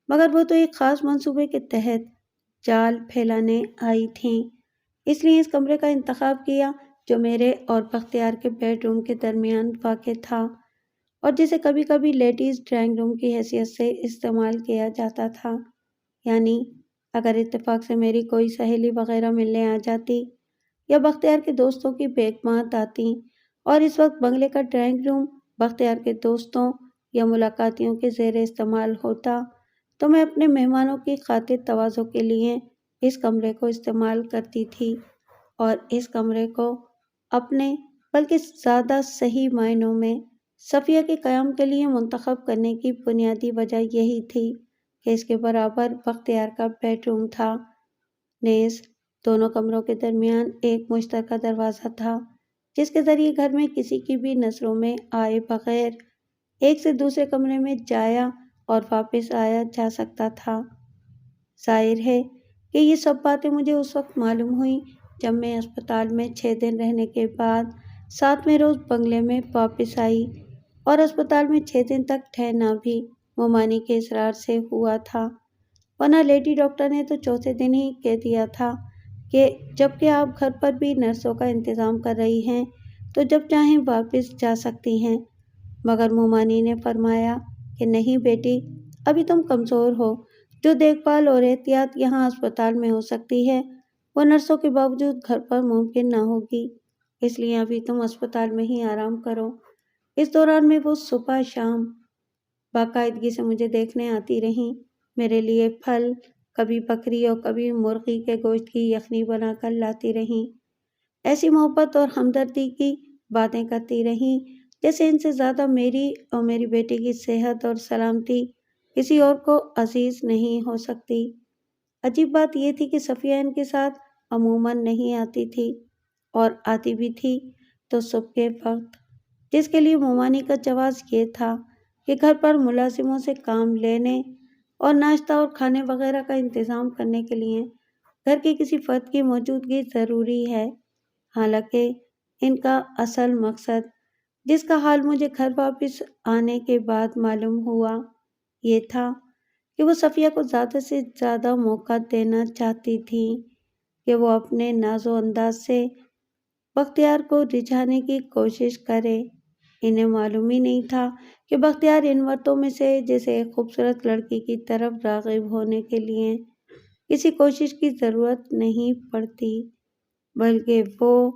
مگر وہ تو ایک خاص منصوبے کے تحت جال پھیلانے آئی تھیں، اس لیے اس کمرے کا انتخاب کیا جو میرے اور بختیار کے بیڈ روم کے درمیان واقع تھا اور جسے کبھی کبھی لیڈیز ڈرائنگ روم کی حیثیت سے استعمال کیا جاتا تھا۔ یعنی اگر اتفاق سے میری کوئی سہیلی وغیرہ ملنے آ جاتی یا بختیار کے دوستوں کی بیگمات آتی اور اس وقت بنگلے کا ڈرائنگ روم بختیار کے دوستوں یا ملاقاتیوں کے زیر استعمال ہوتا تو میں اپنے مہمانوں کی خاطر تواضع کے لیے اس کمرے کو استعمال کرتی تھی، اور اس کمرے کو اپنے بلکہ زیادہ صحیح معنوں میں صفیہ کے قیام کے لیے منتخب کرنے کی بنیادی وجہ یہی تھی کہ اس کے برابر بختیار کا بیڈ روم تھا، نیز دونوں کمروں کے درمیان ایک مشترکہ دروازہ تھا جس کے ذریعے گھر میں کسی کی بھی نظروں میں آئے بغیر ایک سے دوسرے کمرے میں جایا اور واپس آیا جا سکتا تھا۔ ظاہر ہے کہ یہ سب باتیں مجھے اس وقت معلوم ہوئیں جب میں اسپتال میں 6 دن رہنے کے بعد 7ویں روز بنگلے میں واپس آئی، اور اسپتال میں 6 دن تک ٹھہرنا بھی مومانی کے اصرار سے ہوا تھا، ورنہ لیڈی ڈاکٹر نے تو چوتھے دن ہی کہہ دیا تھا کہ جب کہ آپ گھر پر بھی نرسوں کا انتظام کر رہی ہیں تو جب چاہیں واپس جا سکتی ہیں، مگر مومانی نے فرمایا کہ نہیں بیٹی، ابھی تم کمزور ہو، جو دیکھ بھال اور احتیاط یہاں اسپتال میں ہو سکتی ہے وہ نرسوں کے باوجود گھر پر ممکن نہ ہوگی، اس لیے ابھی تم اسپتال میں ہی آرام کرو۔ اس دوران میں وہ صبح شام باقاعدگی سے مجھے دیکھنے آتی رہیں، میرے لیے پھل، کبھی بکری اور کبھی مرغی کے گوشت کی یخنی بنا کر لاتی رہیں، ایسی محبت اور ہمدردی کی باتیں کرتی رہیں جیسے ان سے زیادہ میری اور میری بیٹی کی صحت اور سلامتی کسی اور کو عزیز نہیں ہو سکتی۔ عجیب بات یہ تھی کہ صفیہ ان کے ساتھ عموماً نہیں آتی تھی، اور آتی بھی تھی تو صبح کے وقت، جس کے لیے مومانی کا جواز یہ تھا کہ گھر پر ملازموں سے کام لینے اور ناشتہ اور کھانے وغیرہ کا انتظام کرنے کے لیے گھر کے کسی فرد کی موجودگی ضروری ہے۔ حالانکہ ان کا اصل مقصد، جس کا حال مجھے گھر واپس آنے کے بعد معلوم ہوا، یہ تھا کہ وہ صفیہ کو زیادہ سے زیادہ موقع دینا چاہتی تھیں کہ وہ اپنے ناز و انداز سے بختیار کو رجھانے کی کوشش کرے۔ انہیں معلوم ہی نہیں تھا کہ بختیار ان عورتوں میں سے جسے ایک خوبصورت لڑکی کی طرف راغب ہونے کے لیے کسی کوشش کی ضرورت نہیں پڑتی، بلکہ وہ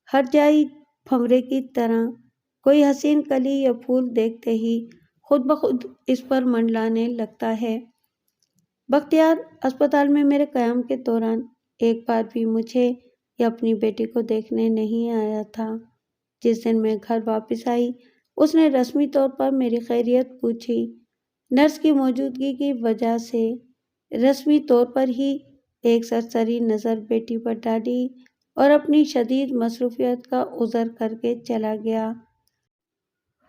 ہر جائی بھنورے کی طرح کوئی حسین کلی یا پھول دیکھتے ہی خود بخود اس پر منڈلانے لگتا ہے۔ بختیار اسپتال میں میرے قیام کے دوران ایک بار بھی مجھے یا اپنی بیٹی کو دیکھنے نہیں آیا تھا۔ جس دن میں گھر واپس آئی اس نے رسمی طور پر میری خیریت پوچھی۔ نرس کی موجودگی کی وجہ سے رسمی طور پر ہی ایک سرسری نظر بیٹی پر ڈالی اور اپنی شدید مصروفیت کا عذر کر کے چلا گیا۔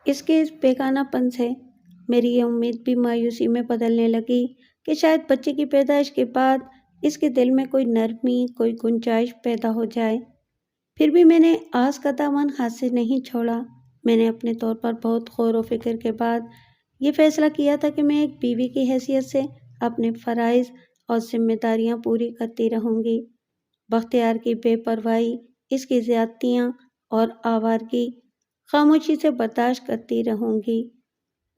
اس کے اس بیگانہ پن سے میری یہ امید بھی مایوسی میں بدلنے لگی کہ شاید بچے کی پیدائش کے بعد اس کے دل میں کوئی نرمی، کوئی گنجائش پیدا ہو جائے۔ پھر بھی میں نے آس کا دامن ہاتھ سے نہیں چھوڑا۔ میں نے اپنے طور پر بہت غور و فکر کے بعد یہ فیصلہ کیا تھا کہ میں ایک بیوی کی حیثیت سے اپنے فرائض اور ذمہ داریاں پوری کرتی رہوں گی۔ بختیار کی بے پرواہی، اس کی زیادتیاں اور آوارگی خاموشی سے برداشت کرتی رہوں گی۔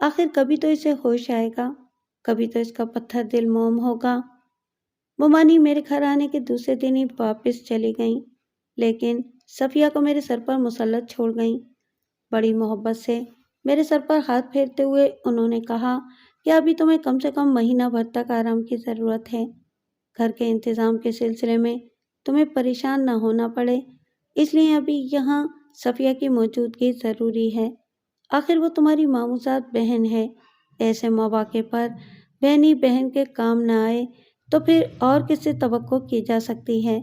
آخر کبھی تو اسے ہوش آئے گا، کبھی تو اس کا پتھر دل موم ہوگا۔ مومانی میرے گھر آنے کے دوسرے دن ہی واپس چلی گئیں، لیکن صفیہ کو میرے سر پر مسلط چھوڑ گئیں۔ بڑی محبت سے میرے سر پر ہاتھ پھیرتے ہوئے انہوں نے کہا کہ ابھی تمہیں کم سے کم مہینہ بھر تک آرام کی ضرورت ہے۔ گھر کے انتظام کے سلسلے میں تمہیں پریشان نہ ہونا پڑے، اس لیے ابھی یہاں صفیہ کی موجودگی ضروری ہے۔ آخر وہ تمہاری ماموزاد بہن ہے۔ ایسے مواقع پر بہنی بہن کے کام نہ آئے تو پھر اور کس سے توقع کی جا سکتی ہے؟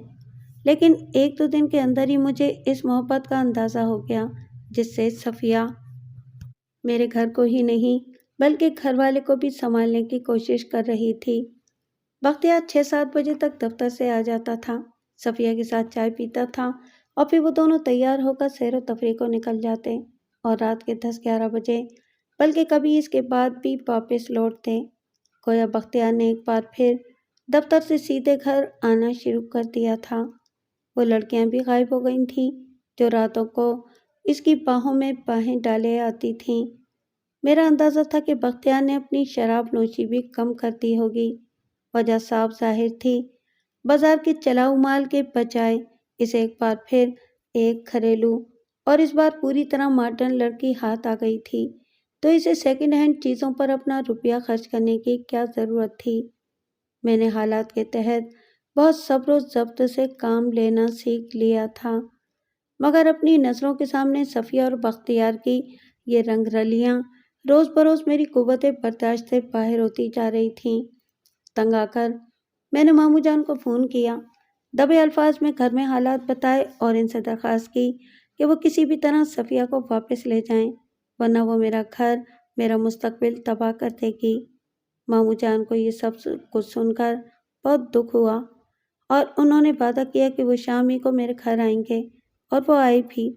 لیکن ایک دو دن کے اندر ہی مجھے اس محبت کا اندازہ ہو گیا جس سے صفیہ میرے گھر کو ہی نہیں بلکہ گھر والے کو بھی سنبھالنے کی کوشش کر رہی تھی۔ بختیار 6-7 بجے تک دفتر سے آ جاتا تھا، صفیہ کے ساتھ چائے پیتا تھا اور پھر وہ دونوں تیار ہو کر سیر و تفریح کو نکل جاتے اور رات کے 10-11 بجے بلکہ کبھی اس کے بعد بھی واپس لوٹتے۔ گویا بختیار نے ایک بار پھر دفتر سے سیدھے گھر آنا شروع کر دیا تھا۔ وہ لڑکیاں بھی غائب ہو گئی تھیں جو راتوں کو اس کی باہوں میں باہیں ڈالے آتی تھیں۔ میرا اندازہ تھا کہ بختیار نے اپنی شراب نوشی بھی کم کر دی ہوگی۔ وجہ صاف ظاہر تھی، بازار کے چلاؤ مال کے بجائے اسے ایک بار پھر ایک گھریلو اور اس بار پوری طرح ماڈرن لڑکی ہاتھ آ گئی تھی، تو اسے سیکنڈ ہینڈ چیزوں پر اپنا روپیہ خرچ کرنے کی کیا ضرورت تھی؟ میں نے حالات کے تحت بہت صبر و ضبط سے کام لینا سیکھ لیا تھا، مگر اپنی نظروں کے سامنے صفیہ اور بختیار کی یہ رنگ رلیاں روز بروز میری قوت برداشت سے باہر ہوتی جا رہی تھیں۔ تنگ آ کر میں نے ماموں جان کو فون کیا، دبے الفاظ میں گھر میں حالات بتائے اور ان سے درخواست کی کہ وہ کسی بھی طرح صفیہ کو واپس لے جائیں، ورنہ وہ میرا گھر، میرا مستقبل تباہ کر دے گی۔ ماموں جان کو یہ سب کچھ سن کر بہت دکھ ہوا اور انہوں نے وعدہ کیا کہ وہ شام ہی کو میرے گھر آئیں گے، اور وہ آئے بھی،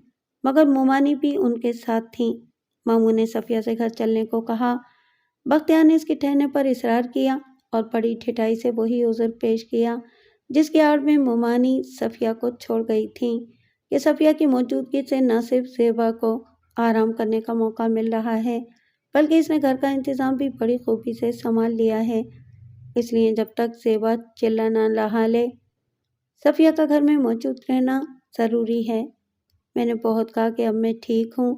مگر مومانی بھی ان کے ساتھ تھیں۔ ماموں نے صفیہ سے گھر چلنے کو کہا۔ بختیار نے اس کے ٹھہرنے پر اصرار کیا اور بڑی ٹھٹائی سے وہی عذر پیش کیا جس کی آڑ میں مومانی صفیہ کو چھوڑ گئی تھیں کہ صفیہ کی موجودگی سے نہ صرف زیبا کو آرام کرنے کا موقع مل رہا ہے بلکہ اس نے گھر کا انتظام بھی بڑی خوبی سے سنبھال لیا ہے، اس لیے جب تک زیبا چلا نہ رہا لے صفیہ کا گھر میں موجود رہنا ضروری ہے۔ میں نے بہت کہا کہ اب میں ٹھیک ہوں،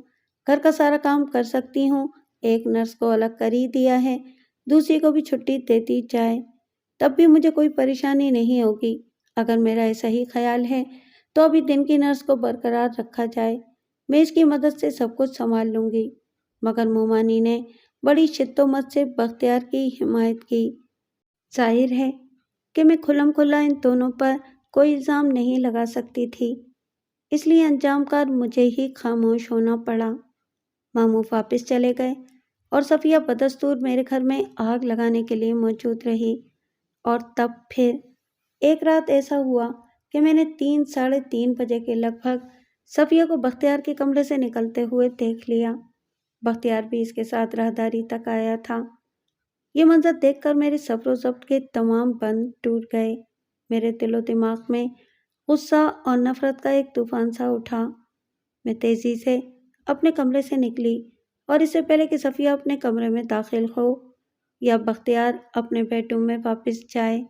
گھر کا سارا کام کر سکتی ہوں، ایک نرس کو الگ کر ہی دیا ہے، دوسری کو بھی چھٹی دے دی جائے، تب بھی مجھے کوئی پریشانی نہیں ہوگی۔ اگر میرا ایسا ہی خیال ہے تو ابھی دن کی نرس کو برقرار رکھا جائے، میں اس کی مدد سے سب کچھ سنبھال لوں گی۔ مگر مومانی نے بڑی شدت سے بختیار کی حمایت کی۔ ظاہر ہے کہ میں کھلم کھلا ان دونوں پر کوئی الزام نہیں لگا سکتی تھی، اس لیے انجام کار مجھے ہی خاموش ہونا پڑا۔ ماموں واپس چلے گئے اور صفیہ بدستور میرے گھر میں آگ لگانے کے لیے موجود رہی، اور تب پھر ایک رات ایسا ہوا کہ میں نے 3-3:30 بجے کے لگ بھگ صفیہ کو بختیار کے کمرے سے نکلتے ہوئے دیکھ لیا۔ بختیار بھی اس کے ساتھ راہداری تک آیا تھا۔ یہ منظر دیکھ کر میرے صبر و ضبط کے تمام بند ٹوٹ گئے۔ میرے دل و دماغ میں غصہ اور نفرت کا ایک طوفان سا اٹھا۔ میں تیزی سے اپنے کمرے سے نکلی اور اس سے پہلے کہ صفیہ اپنے کمرے میں داخل ہو یا بختیار اپنے بیڈ روم میں واپس جائے،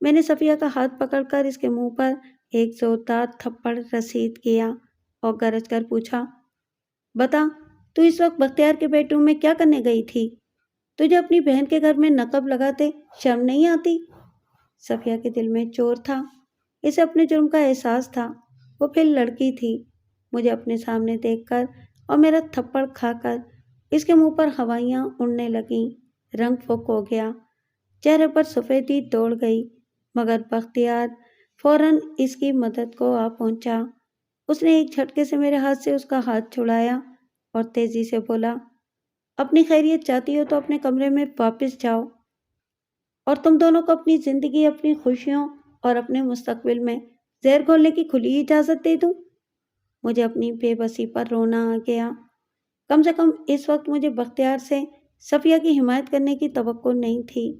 میں نے صفیہ کا ہاتھ پکڑ کر اس کے منہ پر ایک زوردار تھپڑ رسید کیا اور گرج کر پوچھا، بتا، تو اس وقت بختیار کے بیڈ روم میں کیا کرنے گئی تھی؟ تجھے اپنی بہن کے گھر میں نقب لگاتے شرم نہیں آتی؟ صفیہ کے دل میں چور تھا، اسے اپنے جرم کا احساس تھا، وہ پھر لڑکی تھی، مجھے اپنے سامنے دیکھ کر اور میرا تھپڑ کھا کر اس کے منہ پر ہوائیاں اڑنے لگیں، رنگ پھک ہو گیا، چہرے پر سفیدی دوڑ گئی، مگر بختیار فوراً اس کی مدد کو آ پہنچا۔ اس نے ایک جھٹکے سے میرے ہاتھ سے اس کا ہاتھ چھڑایا اور تیزی سے بولا، اپنی خیریت چاہتی ہو تو اپنے کمرے میں واپس جاؤ اور تم دونوں کو اپنی زندگی، اپنی خوشیوں اور اپنے مستقبل میں زہر گھولنے کی کھلی اجازت دے دوں۔ مجھے اپنی بے بسی پر رونا آ گیا۔ کم سے کم اس وقت مجھے بختیار سے صفیہ کی حمایت کرنے کی توقع نہیں تھی۔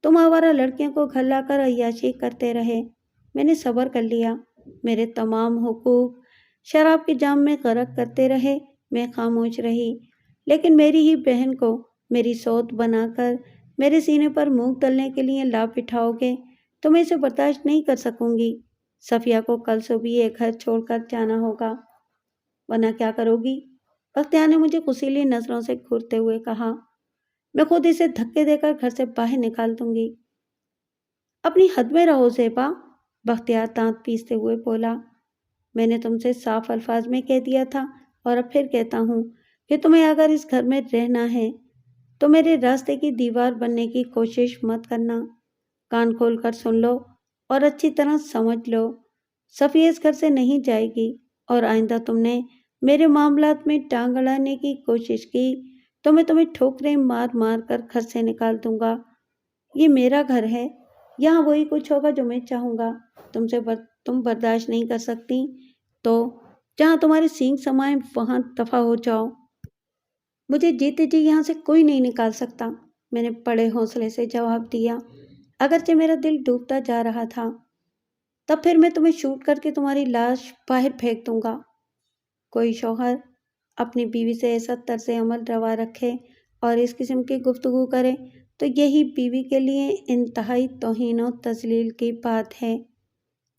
تم آوارہ لڑکیوں کو گھر لا کر عیاشی کرتے رہے، میں نے صبر کر لیا۔ میرے تمام حقوق شراب کے جام میں غرق کرتے رہے، میں خاموش رہی۔ لیکن میری ہی بہن کو میری سوت بنا کر میرے سینے پر مونگ تلنے کے لیے لا بٹھاؤ گے تو میں اسے برداشت نہیں کر سکوں گی۔ صفیہ کو کل صبح یہ گھر چھوڑ کر جانا ہوگا، ورنہ کیا کرو گی؟ بختیار نے مجھے غصیلی نظروں سے گھورتے ہوئے کہا، میں خود اسے دھکے دے کر گھر سے باہر نکال دوں گی۔ اپنی حد میں رہو زیبا، بختیار دانت پیستے ہوئے بولا، میں نے تم سے صاف الفاظ میں کہہ دیا تھا اور اب پھر کہتا ہوں کہ تمہیں اگر اس گھر میں رہنا ہے تو میرے راستے کی دیوار بننے کی کوشش مت کرنا۔ کان کھول کر سن لو اور اچھی طرح سمجھ لو، صفیہ اس گھر سے نہیں جائے گی، اور آئندہ تم نے میرے معاملات میں ٹانگ اڑانے کی کوشش کی تو میں تمہیں ٹھوکریں مار مار کر گھر سے نکال دوں گا۔ یہ میرا گھر ہے، یہاں وہی کچھ ہوگا جو میں چاہوں گا۔ تم برداشت نہیں کر سکتی تو جہاں تمہارے سینگ سمائے وہاں دفع ہو جاؤ۔ مجھے جیتے جی یہاں سے کوئی نہیں نکال سکتا، میں نے بڑے حوصلے سے جواب دیا، اگرچہ میرا دل ڈوبتا جا رہا تھا۔ تب پھر میں تمہیں شوٹ کر کے تمہاری لاش باہر پھینک دوں گا۔ کوئی شوہر اپنی بیوی سے ایسا طرز عمل روا رکھے اور اس قسم کی گفتگو کرے تو یہی بیوی کے لیے انتہائی توہین و تذلیل کی بات ہے۔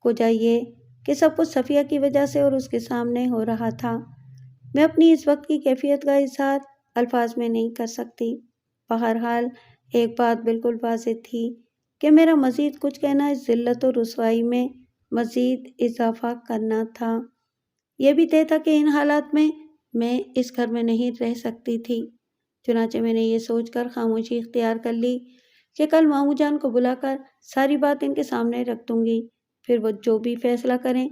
کجا یہ کہ سب کچھ صفیہ کی وجہ سے اور اس کے سامنے ہو رہا تھا۔ میں اپنی اس وقت کی کیفیت کا اظہار الفاظ میں نہیں کر سکتی۔ بہرحال ایک بات بالکل واضح تھی کہ میرا مزید کچھ کہنا اس ذلت و رسوائی میں مزید اضافہ کرنا تھا۔ یہ بھی طے تھا کہ ان حالات میں اس گھر میں نہیں رہ سکتی تھی۔ چنانچہ میں نے یہ سوچ کر خاموشی اختیار کر لی کہ کل ماموں جان کو بلا کر ساری بات ان کے سامنے رکھ دوں گی، پھر وہ جو بھی فیصلہ کریں،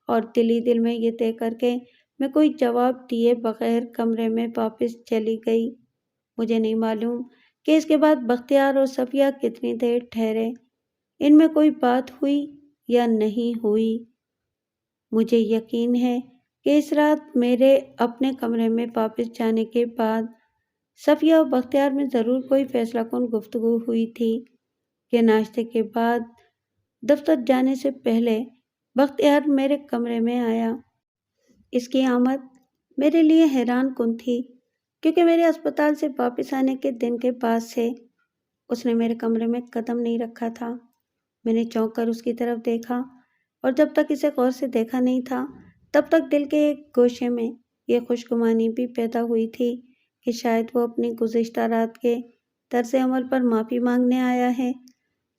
اور دل ہی دل میں یہ طے کر کے میں کوئی جواب دیے بغیر کمرے میں واپس چلی گئی۔ مجھے نہیں معلوم کہ اس کے بعد بختیار اور صفیہ کتنی دیر ٹھہرے، ان میں کوئی بات ہوئی یا نہیں ہوئی۔ مجھے یقین ہے کہ اس رات میرے اپنے کمرے میں واپس جانے کے بعد صفیہ اور بختیار میں ضرور کوئی فیصلہ کن گفتگو ہوئی تھی کہ ناشتے کے بعد دفتر جانے سے پہلے بختیار میرے کمرے میں آیا۔ اس کی آمد میرے لیے حیران کن تھی، کیونکہ میرے اسپتال سے واپس آنے کے دن کے بعد سے اس نے میرے کمرے میں قدم نہیں رکھا تھا۔ میں نے چونک کر اس کی طرف دیکھا، اور جب تک اسے غور سے دیکھا نہیں تھا تب تک دل کے ایک گوشے میں یہ خوشگمانی بھی پیدا ہوئی تھی کہ شاید وہ اپنی گزشتہ رات کے طرز عمل پر معافی مانگنے آیا ہے۔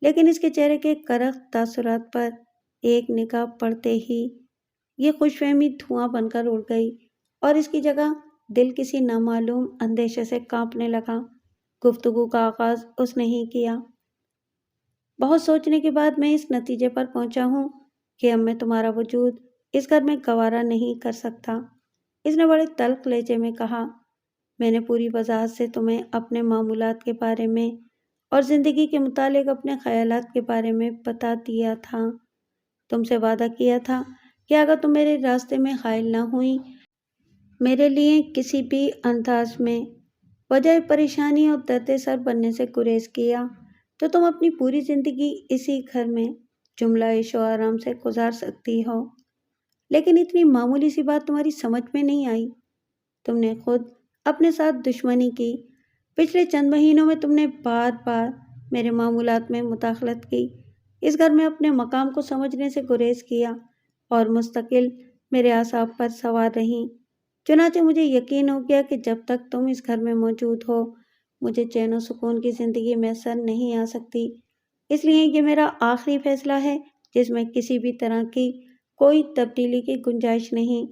لیکن اس کے چہرے کے کرخت تاثرات پر ایک نگاہ پڑتے ہی یہ خوش فہمی دھواں بن کر اڑ گئی، اور اس کی جگہ دل کسی نامعلوم اندیشے سے کانپنے لگا۔ گفتگو کا آغاز اس نے ہی کیا۔ بہت سوچنے کے بعد میں اس نتیجے پر پہنچا ہوں کہ اب میں تمہارا وجود اس گھر میں گوارا نہیں کر سکتا، اس نے بڑے تلخ لہجے میں کہا۔ میں نے پوری وضاحت سے تمہیں اپنے معمولات کے بارے میں اور زندگی کے متعلق اپنے خیالات کے بارے میں بتا دیا تھا۔ تم سے وعدہ کیا تھا کہ اگر تم میرے راستے میں حائل نہ ہوئی، میرے لیے کسی بھی انداز میں وجہ پریشانی اور درد سر بننے سے گریز کیا تو تم اپنی پوری زندگی اسی گھر میں جملہ عیش و آرام سے گزار سکتی ہو۔ لیکن اتنی معمولی سی بات تمہاری سمجھ میں نہیں آئی۔ تم نے خود اپنے ساتھ دشمنی کی۔ پچھلے چند مہینوں میں تم نے بار بار میرے معمولات میں مداخلت کی، اس گھر میں اپنے مقام کو سمجھنے سے گریز کیا، اور مستقل میرے اعصاب پر سوار رہیں۔ چنانچہ مجھے یقین ہو گیا کہ جب تک تم اس گھر میں موجود ہو مجھے چین و سکون کی زندگی میسر نہیں آ سکتی۔ اس لیے یہ میرا آخری فیصلہ ہے جس میں کسی بھی طرح کی کوئی تبدیلی کی گنجائش نہیں۔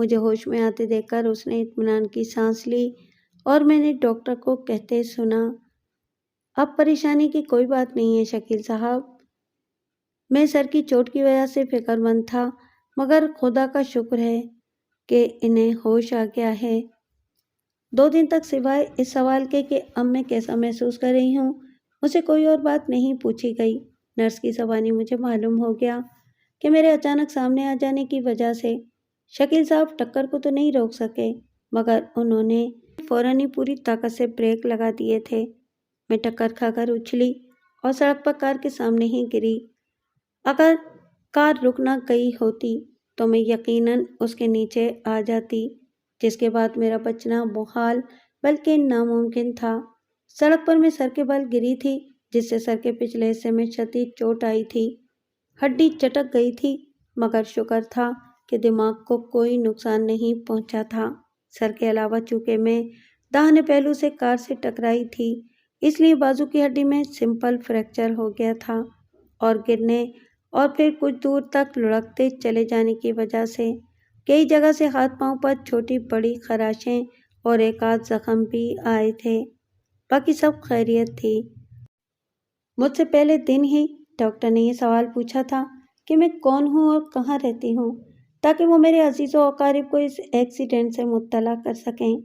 مجھے ہوش میں آتے دیکھ کر اس نے اطمینان کی سانس لی اور میں نے ڈاکٹر کو کہتے سنا، اب پریشانی کی کوئی بات نہیں ہے شکیل صاحب۔ میں سر کی چوٹ کی وجہ سے فکر مند تھا، مگر خدا کا شکر ہے کہ انہیں ہوش آ گیا ہے۔ 2 دن تک سوائے اس سوال کے کہ اب میں کیسا محسوس کر رہی ہوں، مجھے کوئی اور بات نہیں پوچھی گئی۔ نرس کی زبانی مجھے معلوم ہو گیا کہ میرے اچانک سامنے آ جانے کی وجہ سے شکیل صاحب ٹکر کو تو نہیں روک سکے، مگر انہوں نے فوراً ہی پوری طاقت سے بریک لگا دیے تھے۔ میں ٹکر کھا کر اچھلی اور سڑک پر کار کے سامنے ہی گری۔ اگر کار رک نہ گئی ہوتی تو میں یقیناً اس کے نیچے آ جاتی، جس کے بعد میرا بچنا محال بلکہ ناممکن تھا۔ سڑک پر میں سر کے بل گری تھی، جس سے سر کے پچھلے حصے میں شدید چوٹ آئی تھی۔ ہڈی چٹک گئی تھی، مگر شکر تھا کہ دماغ کو کوئی نقصان نہیں پہنچا تھا۔ سر کے علاوہ چونکہ میں داہنے پہلو سے کار سے ٹکرائی تھی، اس لیے بازو کی ہڈی میں سمپل فریکچر ہو گیا تھا، اور گرنے اور پھر کچھ دور تک لڑکتے چلے جانے کی وجہ سے کئی جگہ سے ہاتھ پاؤں پر چھوٹی بڑی خراشیں اور ایک آدھ زخم بھی آئے تھے۔ باقی سب خیریت تھی۔ مجھ سے پہلے دن ہی ڈاکٹر نے یہ سوال پوچھا تھا کہ میں کون ہوں اور کہاں رہتی ہوں، تاکہ وہ میرے عزیزوں و اقارب کو اس ایکسیڈنٹ سے مطلع کر سکیں،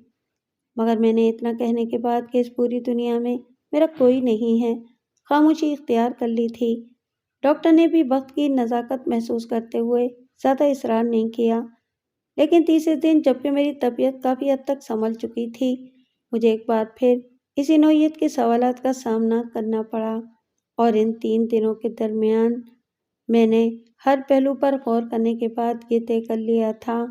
مگر میں نے اتنا کہنے کے بعد کہ اس پوری دنیا میں میرا کوئی نہیں ہے، خاموشی اختیار کر لی تھی۔ ڈاکٹر نے بھی وقت کی نزاکت محسوس کرتے ہوئے زیادہ اصرار نہیں کیا، لیکن تیسرے دن جبکہ میری طبیعت کافی حد تک سنبھل چکی تھی، مجھے ایک بار پھر اسی نوعیت کے سوالات کا سامنا کرنا پڑا، اور ان 3 دنوں کے درمیان میں نے ہر پہلو پر غور کرنے کے بعد یہ طے کر لیا تھا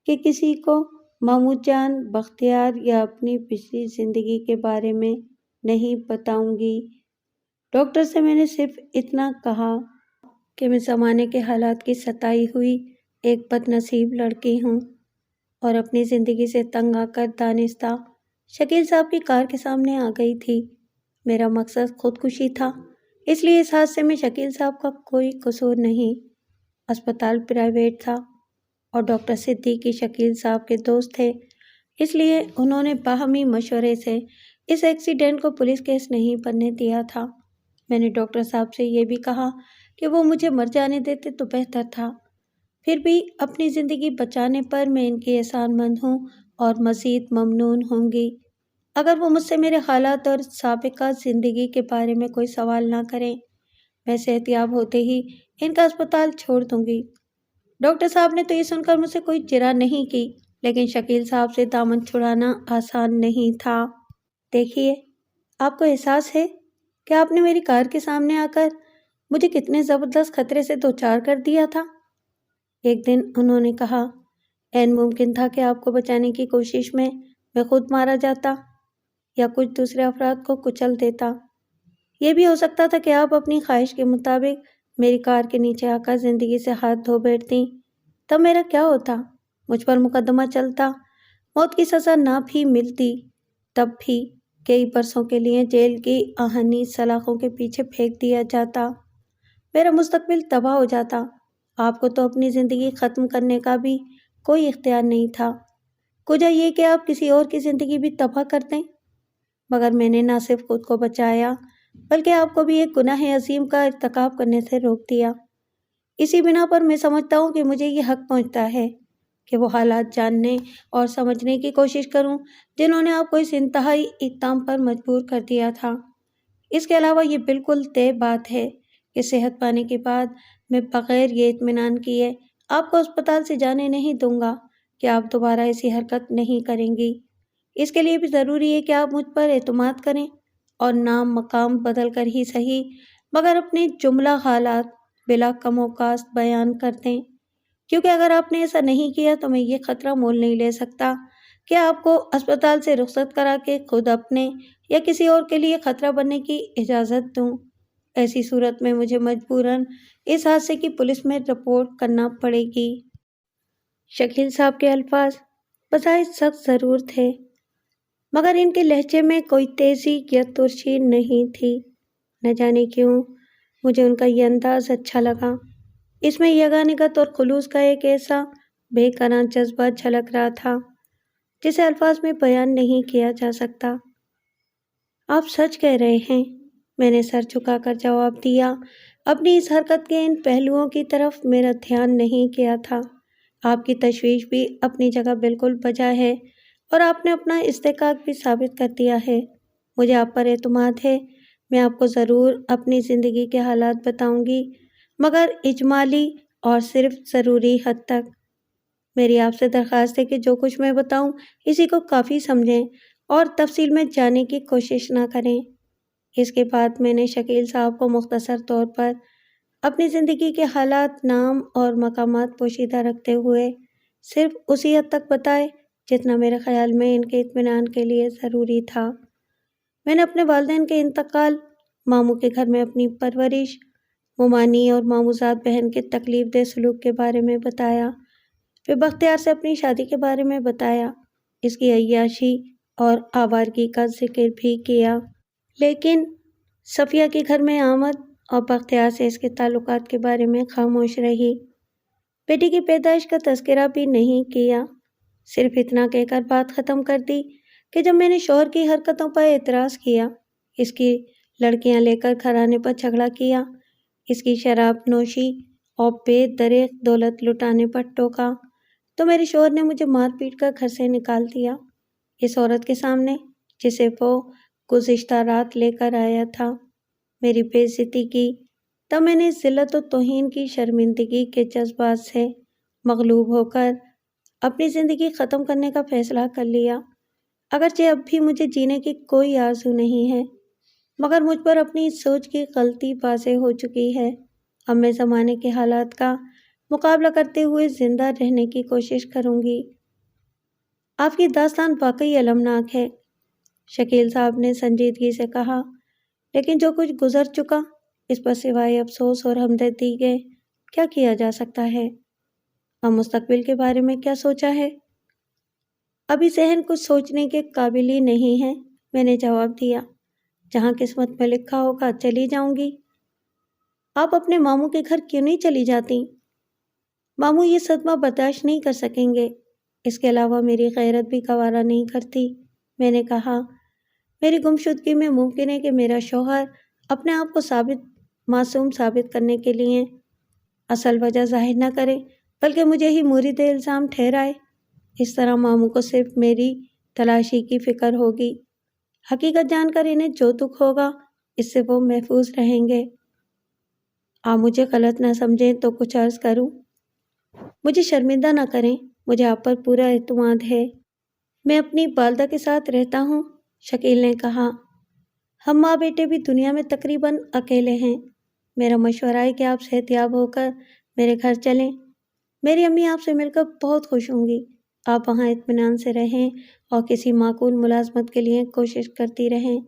کہ کسی کو محمود جان بختیار یا اپنی پچھلی زندگی کے بارے میں نہیں بتاؤں گی۔ ڈاکٹر سے میں نے صرف اتنا کہا کہ میں زمانے کے حالات کی ستائی ہوئی ایک بد نصیب لڑکی ہوں، اور اپنی زندگی سے تنگ آ کر دانستہ شکیل صاحب کی کار کے سامنے آ گئی تھی۔ میرا مقصد خودکشی تھا، اس لیے اس حادثے میں شکیل صاحب کا کوئی قصور نہیں۔ اسپتال پرائیویٹ تھا اور ڈاکٹر صدیقی شکیل صاحب کے دوست تھے، اس لیے انہوں نے باہمی مشورے سے اس ایکسیڈنٹ کو پولیس کیس نہیں بننے دیا تھا۔ میں نے ڈاکٹر صاحب سے یہ بھی کہا کہ وہ مجھے مر جانے دیتے تو بہتر تھا، پھر بھی اپنی زندگی بچانے پر میں ان کی احسان مند ہوں اور مزید ممنون ہوں گی اگر وہ مجھ سے میرے حالات اور سابقہ زندگی کے بارے میں کوئی سوال نہ کریں۔ میں صحت یاب ہوتے ہی ان کا اسپتال چھوڑ دوں گی۔ ڈاکٹر صاحب نے تو یہ سن کر مجھ سے کوئی چرا نہیں کی، لیکن شکیل صاحب سے دامن چھڑانا آسان نہیں تھا۔ دیکھیے، آپ کو احساس ہے کہ آپ نے میری کار کے سامنے آ کر مجھے کتنے زبردست خطرے سے دوچار کر دیا تھا۔ ایک دن انہوں نے کہا، عین ممکن تھا کہ آپ کو بچانے کی کوشش میں خود مارا جاتا یا کچھ دوسرے افراد کو کچل دیتا۔ یہ بھی ہو سکتا تھا کہ آپ اپنی خواہش کے مطابق میری کار کے نیچے آ کر زندگی سے ہاتھ دھو بیٹھتیں، تب میرا کیا ہوتا؟ مجھ پر مقدمہ چلتا، موت کی سزا نہ بھی ملتی، تب بھی کئی برسوں کے لیے جیل کی آہنی سلاخوں کے پیچھے پھینک دیا جاتا، میرا مستقبل تباہ ہو جاتا۔ آپ کو تو اپنی زندگی ختم کرنے کا بھی کوئی اختیار نہیں تھا، کجا یہ کہ آپ کسی اور کی زندگی بھی تباہ کر دیں، مگر میں نے نہ صرف خود کو بچایا بلکہ آپ کو بھی ایک گناہ عظیم کا ارتکاب کرنے سے روک دیا۔ اسی بنا پر میں سمجھتا ہوں کہ مجھے یہ حق پہنچتا ہے کہ وہ حالات جاننے اور سمجھنے کی کوشش کروں جنہوں نے آپ کو اس انتہائی اقدام پر مجبور کر دیا تھا۔ اس کے علاوہ یہ بالکل طے بات ہے کہ صحت پانے کے بعد میں بغیر یہ اطمینان کیے آپ کو اسپتال سے جانے نہیں دوں گا کہ آپ دوبارہ ایسی حرکت نہیں کریں گی۔ اس کے لیے بھی ضروری ہے کہ آپ مجھ پر اعتماد کریں اور نام مقام بدل کر ہی صحیح مگر اپنے جملہ حالات بلا کم و کاست بیان کر دیں، کیونکہ اگر آپ نے ایسا نہیں کیا تو میں یہ خطرہ مول نہیں لے سکتا کہ آپ کو اسپتال سے رخصت کرا کے خود اپنے یا کسی اور کے لیے خطرہ بننے کی اجازت دوں۔ ایسی صورت میں مجھے مجبوراً اس حادثے کی پولیس میں رپورٹ کرنا پڑے گی۔ شکیل صاحب کے الفاظ بظاہر سخت ضرور تھے، مگر ان کے لہجے میں کوئی تیزی یا ترشی نہیں تھی۔ نہ جانے کیوں مجھے ان کا یہ انداز اچھا لگا، اس میں یگانگت اور خلوص کا ایک ایسا بے قرار جذبہ جھلک رہا تھا جسے الفاظ میں بیان نہیں کیا جا سکتا۔ آپ سچ کہہ رہے ہیں، میں نے سر جھکا کر جواب دیا۔ اپنی اس حرکت کے ان پہلوؤں کی طرف میرا دھیان نہیں کیا تھا۔ آپ کی تشویش بھی اپنی جگہ بالکل بجا ہے اور آپ نے اپنا استحقاق بھی ثابت کر دیا ہے۔ مجھے آپ پر اعتماد ہے۔ میں آپ کو ضرور اپنی زندگی کے حالات بتاؤں گی، مگر اجمالی اور صرف ضروری حد تک۔ میری آپ سے درخواست ہے کہ جو کچھ میں بتاؤں اسی کو کافی سمجھیں اور تفصیل میں جانے کی کوشش نہ کریں۔ اس کے بعد میں نے شکیل صاحب کو مختصر طور پر اپنی زندگی کے حالات، نام اور مقامات پوشیدہ رکھتے ہوئے صرف اسی حد تک بتائے جتنا میرے خیال میں ان کے اطمینان کے لیے ضروری تھا۔ میں نے اپنے والدین کے انتقال، ماموں کے گھر میں اپنی پرورش، ممانی اور ماموزاد بہن کے تکلیف دہ سلوک کے بارے میں بتایا، پھر بختیار سے اپنی شادی کے بارے میں بتایا، اس کی عیاشی اور آوارگی کا ذکر بھی کیا، لیکن صفیہ کے گھر میں آمد اور بختیار سے اس کے تعلقات کے بارے میں خاموش رہی۔ بیٹی کی پیدائش کا تذکرہ بھی نہیں کیا، صرف اتنا کہہ کر بات ختم کر دی کہ جب میں نے شوہر کی حرکتوں پر اعتراض کیا، اس کی لڑکیاں لے کر گھرانے پر جھگڑا کیا، اس کی شراب نوشی اور بے دریغ دولت لٹانے پر ٹوکا، تو میرے شوہر نے مجھے مار پیٹ کر گھر سے نکال دیا، اس عورت کے سامنے جسے وہ گزشتہ رات لے کر آیا تھا۔ میری بے عزتی کی، تب میں نے ذلت و توہین کی شرمندگی کے جذبات سے مغلوب ہو کر اپنی زندگی ختم کرنے کا فیصلہ کر لیا۔ اگرچہ اب بھی مجھے جینے کی کوئی آرزو نہیں ہے، مگر مجھ پر اپنی سوچ کی غلطی واضح ہو چکی ہے۔ اب میں زمانے کے حالات کا مقابلہ کرتے ہوئے زندہ رہنے کی کوشش کروں گی۔ آپ کی داستان واقعی المناک ہے، شکیل صاحب نے سنجیدگی سے کہا، لیکن جو کچھ گزر چکا اس پر سوائے افسوس اور ہمدردی کے کیا کیا جا سکتا ہے؟ اور مستقبل کے بارے میں کیا سوچا ہے؟ ابھی ذہن کچھ سوچنے کے قابل ہی نہیں ہے، میں نے جواب دیا۔ جہاں قسمت میں لکھا ہوگا چلی جاؤں گی۔ آپ اپنے ماموں کے گھر کیوں نہیں چلی جاتی؟ ماموں یہ صدمہ برداشت نہیں کر سکیں گے، اس کے علاوہ میری غیرت بھی گوارا نہیں کرتی، میں نے کہا۔ میری گمشدگی میں ممکن ہے کہ میرا شوہر اپنے آپ کو معصوم ثابت کرنے کے لیے اصل وجہ ظاہر نہ کرے، بلکہ مجھے ہی مورد الزام ٹھہرائے۔ اس طرح ماموں کو صرف میری تلاشی کی فکر ہوگی۔ حقیقت جان کر انہیں جو دکھ ہوگا اس سے وہ محفوظ رہیں گے۔ آپ مجھے غلط نہ سمجھیں تو کچھ عرض کروں۔ مجھے شرمندہ نہ کریں، مجھے آپ پر پورا اعتماد ہے۔ میں اپنی والدہ کے ساتھ رہتا ہوں، شکیل نے کہا۔ ہم ماں بیٹے بھی دنیا میں تقریباً اکیلے ہیں۔ میرا مشورہ ہے کہ آپ صحتیاب ہو کر میرے گھر چلیں۔ میری امی آپ سے مل کر بہت خوش ہوں گی۔ آپ وہاں اطمینان سے رہیں اور کسی معقول ملازمت کے لیے کوشش کرتی رہیں۔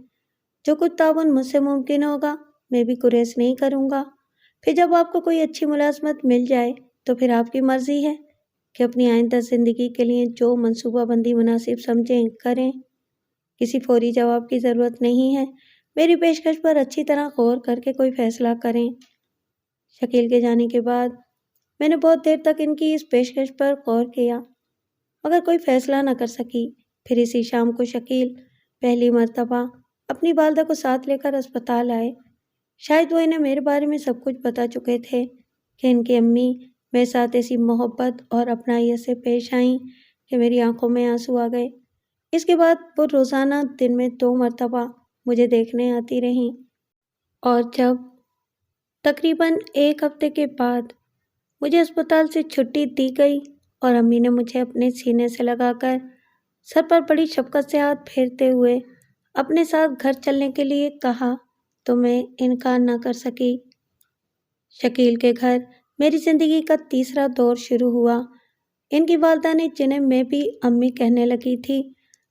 جو کچھ تعاون مجھ سے ممکن ہوگا میں بھی گریز نہیں کروں گا۔ پھر جب آپ کو کوئی اچھی ملازمت مل جائے تو پھر آپ کی مرضی ہے کہ اپنی آئندہ زندگی کے لیے جو منصوبہ بندی مناسب سمجھیں کریں۔ کسی فوری جواب کی ضرورت نہیں ہے، میری پیشکش پر اچھی طرح غور کر کے کوئی فیصلہ کریں۔ شکیل کے جانے کے بعد میں نے بہت دیر تک ان کی اس پیشکش پر غور کیا، مگر کوئی فیصلہ نہ کر سکی۔ پھر اسی شام کو شکیل پہلی مرتبہ اپنی والدہ کو ساتھ لے کر اسپتال آئے۔ شاید وہ انہیں میرے بارے میں سب کچھ بتا چکے تھے کہ ان کی امی میرے ساتھ ایسی محبت اور اپنائیت سے پیش آئیں کہ میری آنکھوں میں آنسو آ گئے۔ اس کے بعد وہ روزانہ دن میں 2 مرتبہ مجھے دیکھنے آتی رہیں، اور جب تقریباً 1 ہفتے کے بعد مجھے اسپتال سے چھٹی دی گئی اور امی نے مجھے اپنے سینے سے لگا کر سر پر بڑی شفقت سے ہاتھ پھیرتے ہوئے اپنے ساتھ گھر چلنے کے لیے کہا تو میں انکار نہ کر سکی۔ شکیل کے گھر میری زندگی کا تیسرا دور شروع ہوا۔ ان کی والدہ نے، جنہیں میں بھی امی کہنے لگی تھی،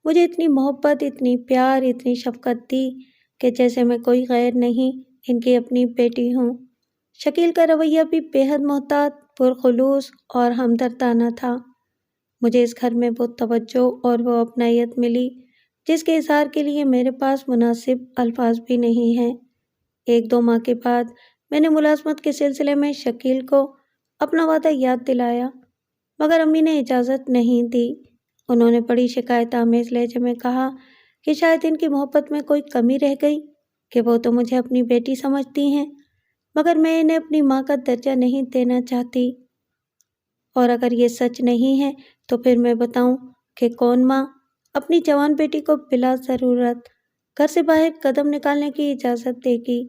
مجھے اتنی محبت، اتنی پیار، اتنی شفقت دی کہ جیسے میں کوئی غیر نہیں، ان کی اپنی بیٹی ہوں۔ شکیل کا رویہ بھی بے حد محتاط، پرخلوص اور ہمدردانہ تھا۔ مجھے اس گھر میں وہ توجہ اور وہ اپنائیت ملی جس کے اظہار کے لیے میرے پاس مناسب الفاظ بھی نہیں ہیں۔ 1-2 ماہ کے بعد میں نے ملازمت کے سلسلے میں شکیل کو اپنا وعدہ یاد دلایا، مگر امی نے اجازت نہیں دی۔ انہوں نے بڑی شکایت آمیز لہجے میں کہا کہ شاید ان کی محبت میں کوئی کمی رہ گئی، کہ وہ تو مجھے اپنی بیٹی سمجھتی ہیں، مگر میں انہیں اپنی ماں کا درجہ نہیں دینا چاہتی۔ اور اگر یہ سچ نہیں ہے تو پھر میں بتاؤں کہ کون ماں اپنی جوان بیٹی کو بلا ضرورت گھر سے باہر قدم نکالنے کی اجازت دے گی،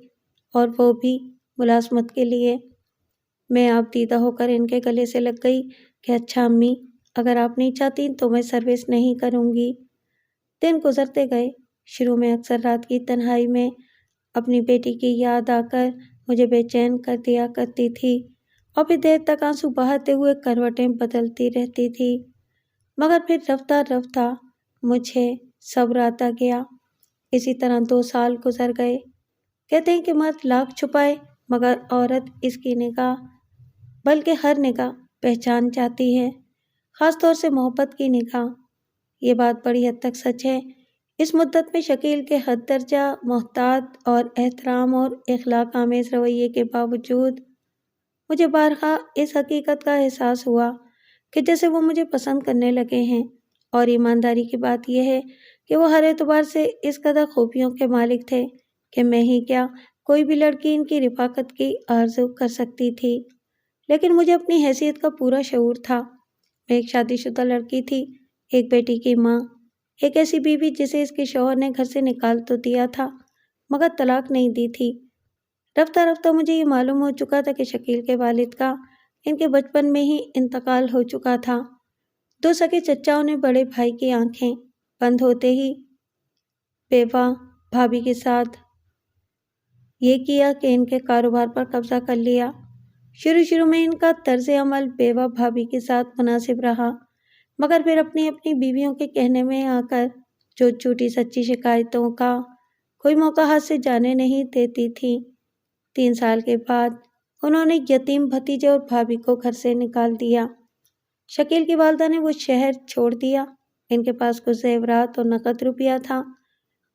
اور وہ بھی ملازمت کے لیے۔ میں آپ دیدہ ہو کر ان کے گلے سے لگ گئی کہ اچھا امی، اگر آپ نہیں چاہتی تو میں سروس نہیں کروں گی۔ دن گزرتے گئے۔ شروع میں اکثر رات کی تنہائی میں اپنی بیٹی کی یاد آ کر مجھے بے چین کر دیا کرتی تھی، اور پھر دیر تک آنسو بہاتے ہوئے کروٹیں بدلتی رہتی تھی، مگر پھر رفتہ رفتہ مجھے صبر آتا گیا۔ اسی طرح 2 سال گزر گئے۔ کہتے ہیں کہ مرد لاکھ چھپائے مگر عورت اس کی نگاہ، بلکہ ہر نگاہ پہچان جاتی ہے، خاص طور سے محبت کی نگاہ۔ یہ بات بڑی حد تک سچ ہے۔ اس مدت میں شکیل کے حد درجہ محتاط اور احترام اور اخلاق آمیز رویے کے باوجود مجھے بارہا اس حقیقت کا احساس ہوا کہ جیسے وہ مجھے پسند کرنے لگے ہیں، اور ایمانداری کی بات یہ ہے کہ وہ ہر اعتبار سے اس قدر خوبیوں کے مالک تھے کہ میں ہی کیا کوئی بھی لڑکی ان کی رفاقت کی آرزو کر سکتی تھی۔ لیکن مجھے اپنی حیثیت کا پورا شعور تھا۔ میں ایک شادی شدہ لڑکی تھی، ایک بیٹی کی ماں، ایک ایسی بیوی جسے اس کے شوہر نے گھر سے نکال تو دیا تھا مگر طلاق نہیں دی تھی۔ رفتہ رفتہ مجھے یہ معلوم ہو چکا تھا کہ شکیل کے والد کا ان کے بچپن میں ہی انتقال ہو چکا تھا۔ 2 سگے چچاؤں نے بڑے بھائی کی آنکھیں بند ہوتے ہی بیوہ بھابھی کے ساتھ یہ کیا کہ ان کے کاروبار پر قبضہ کر لیا۔ شروع میں ان کا طرز عمل بیوہ بھابھی کے ساتھ مناسب رہا، مگر پھر اپنی بیویوں کے کہنے میں آ کر جو جھوٹی سچی شکایتوں کا کوئی موقع ہاتھ سے جانے نہیں دیتی تھی۔ 3 سال کے بعد انہوں نے یتیم بھتیجے اور بھابھی کو گھر سے نکال دیا۔ شکیل کی والدہ نے وہ شہر چھوڑ دیا۔ ان کے پاس کچھ زیورات اور نقد روپیہ تھا،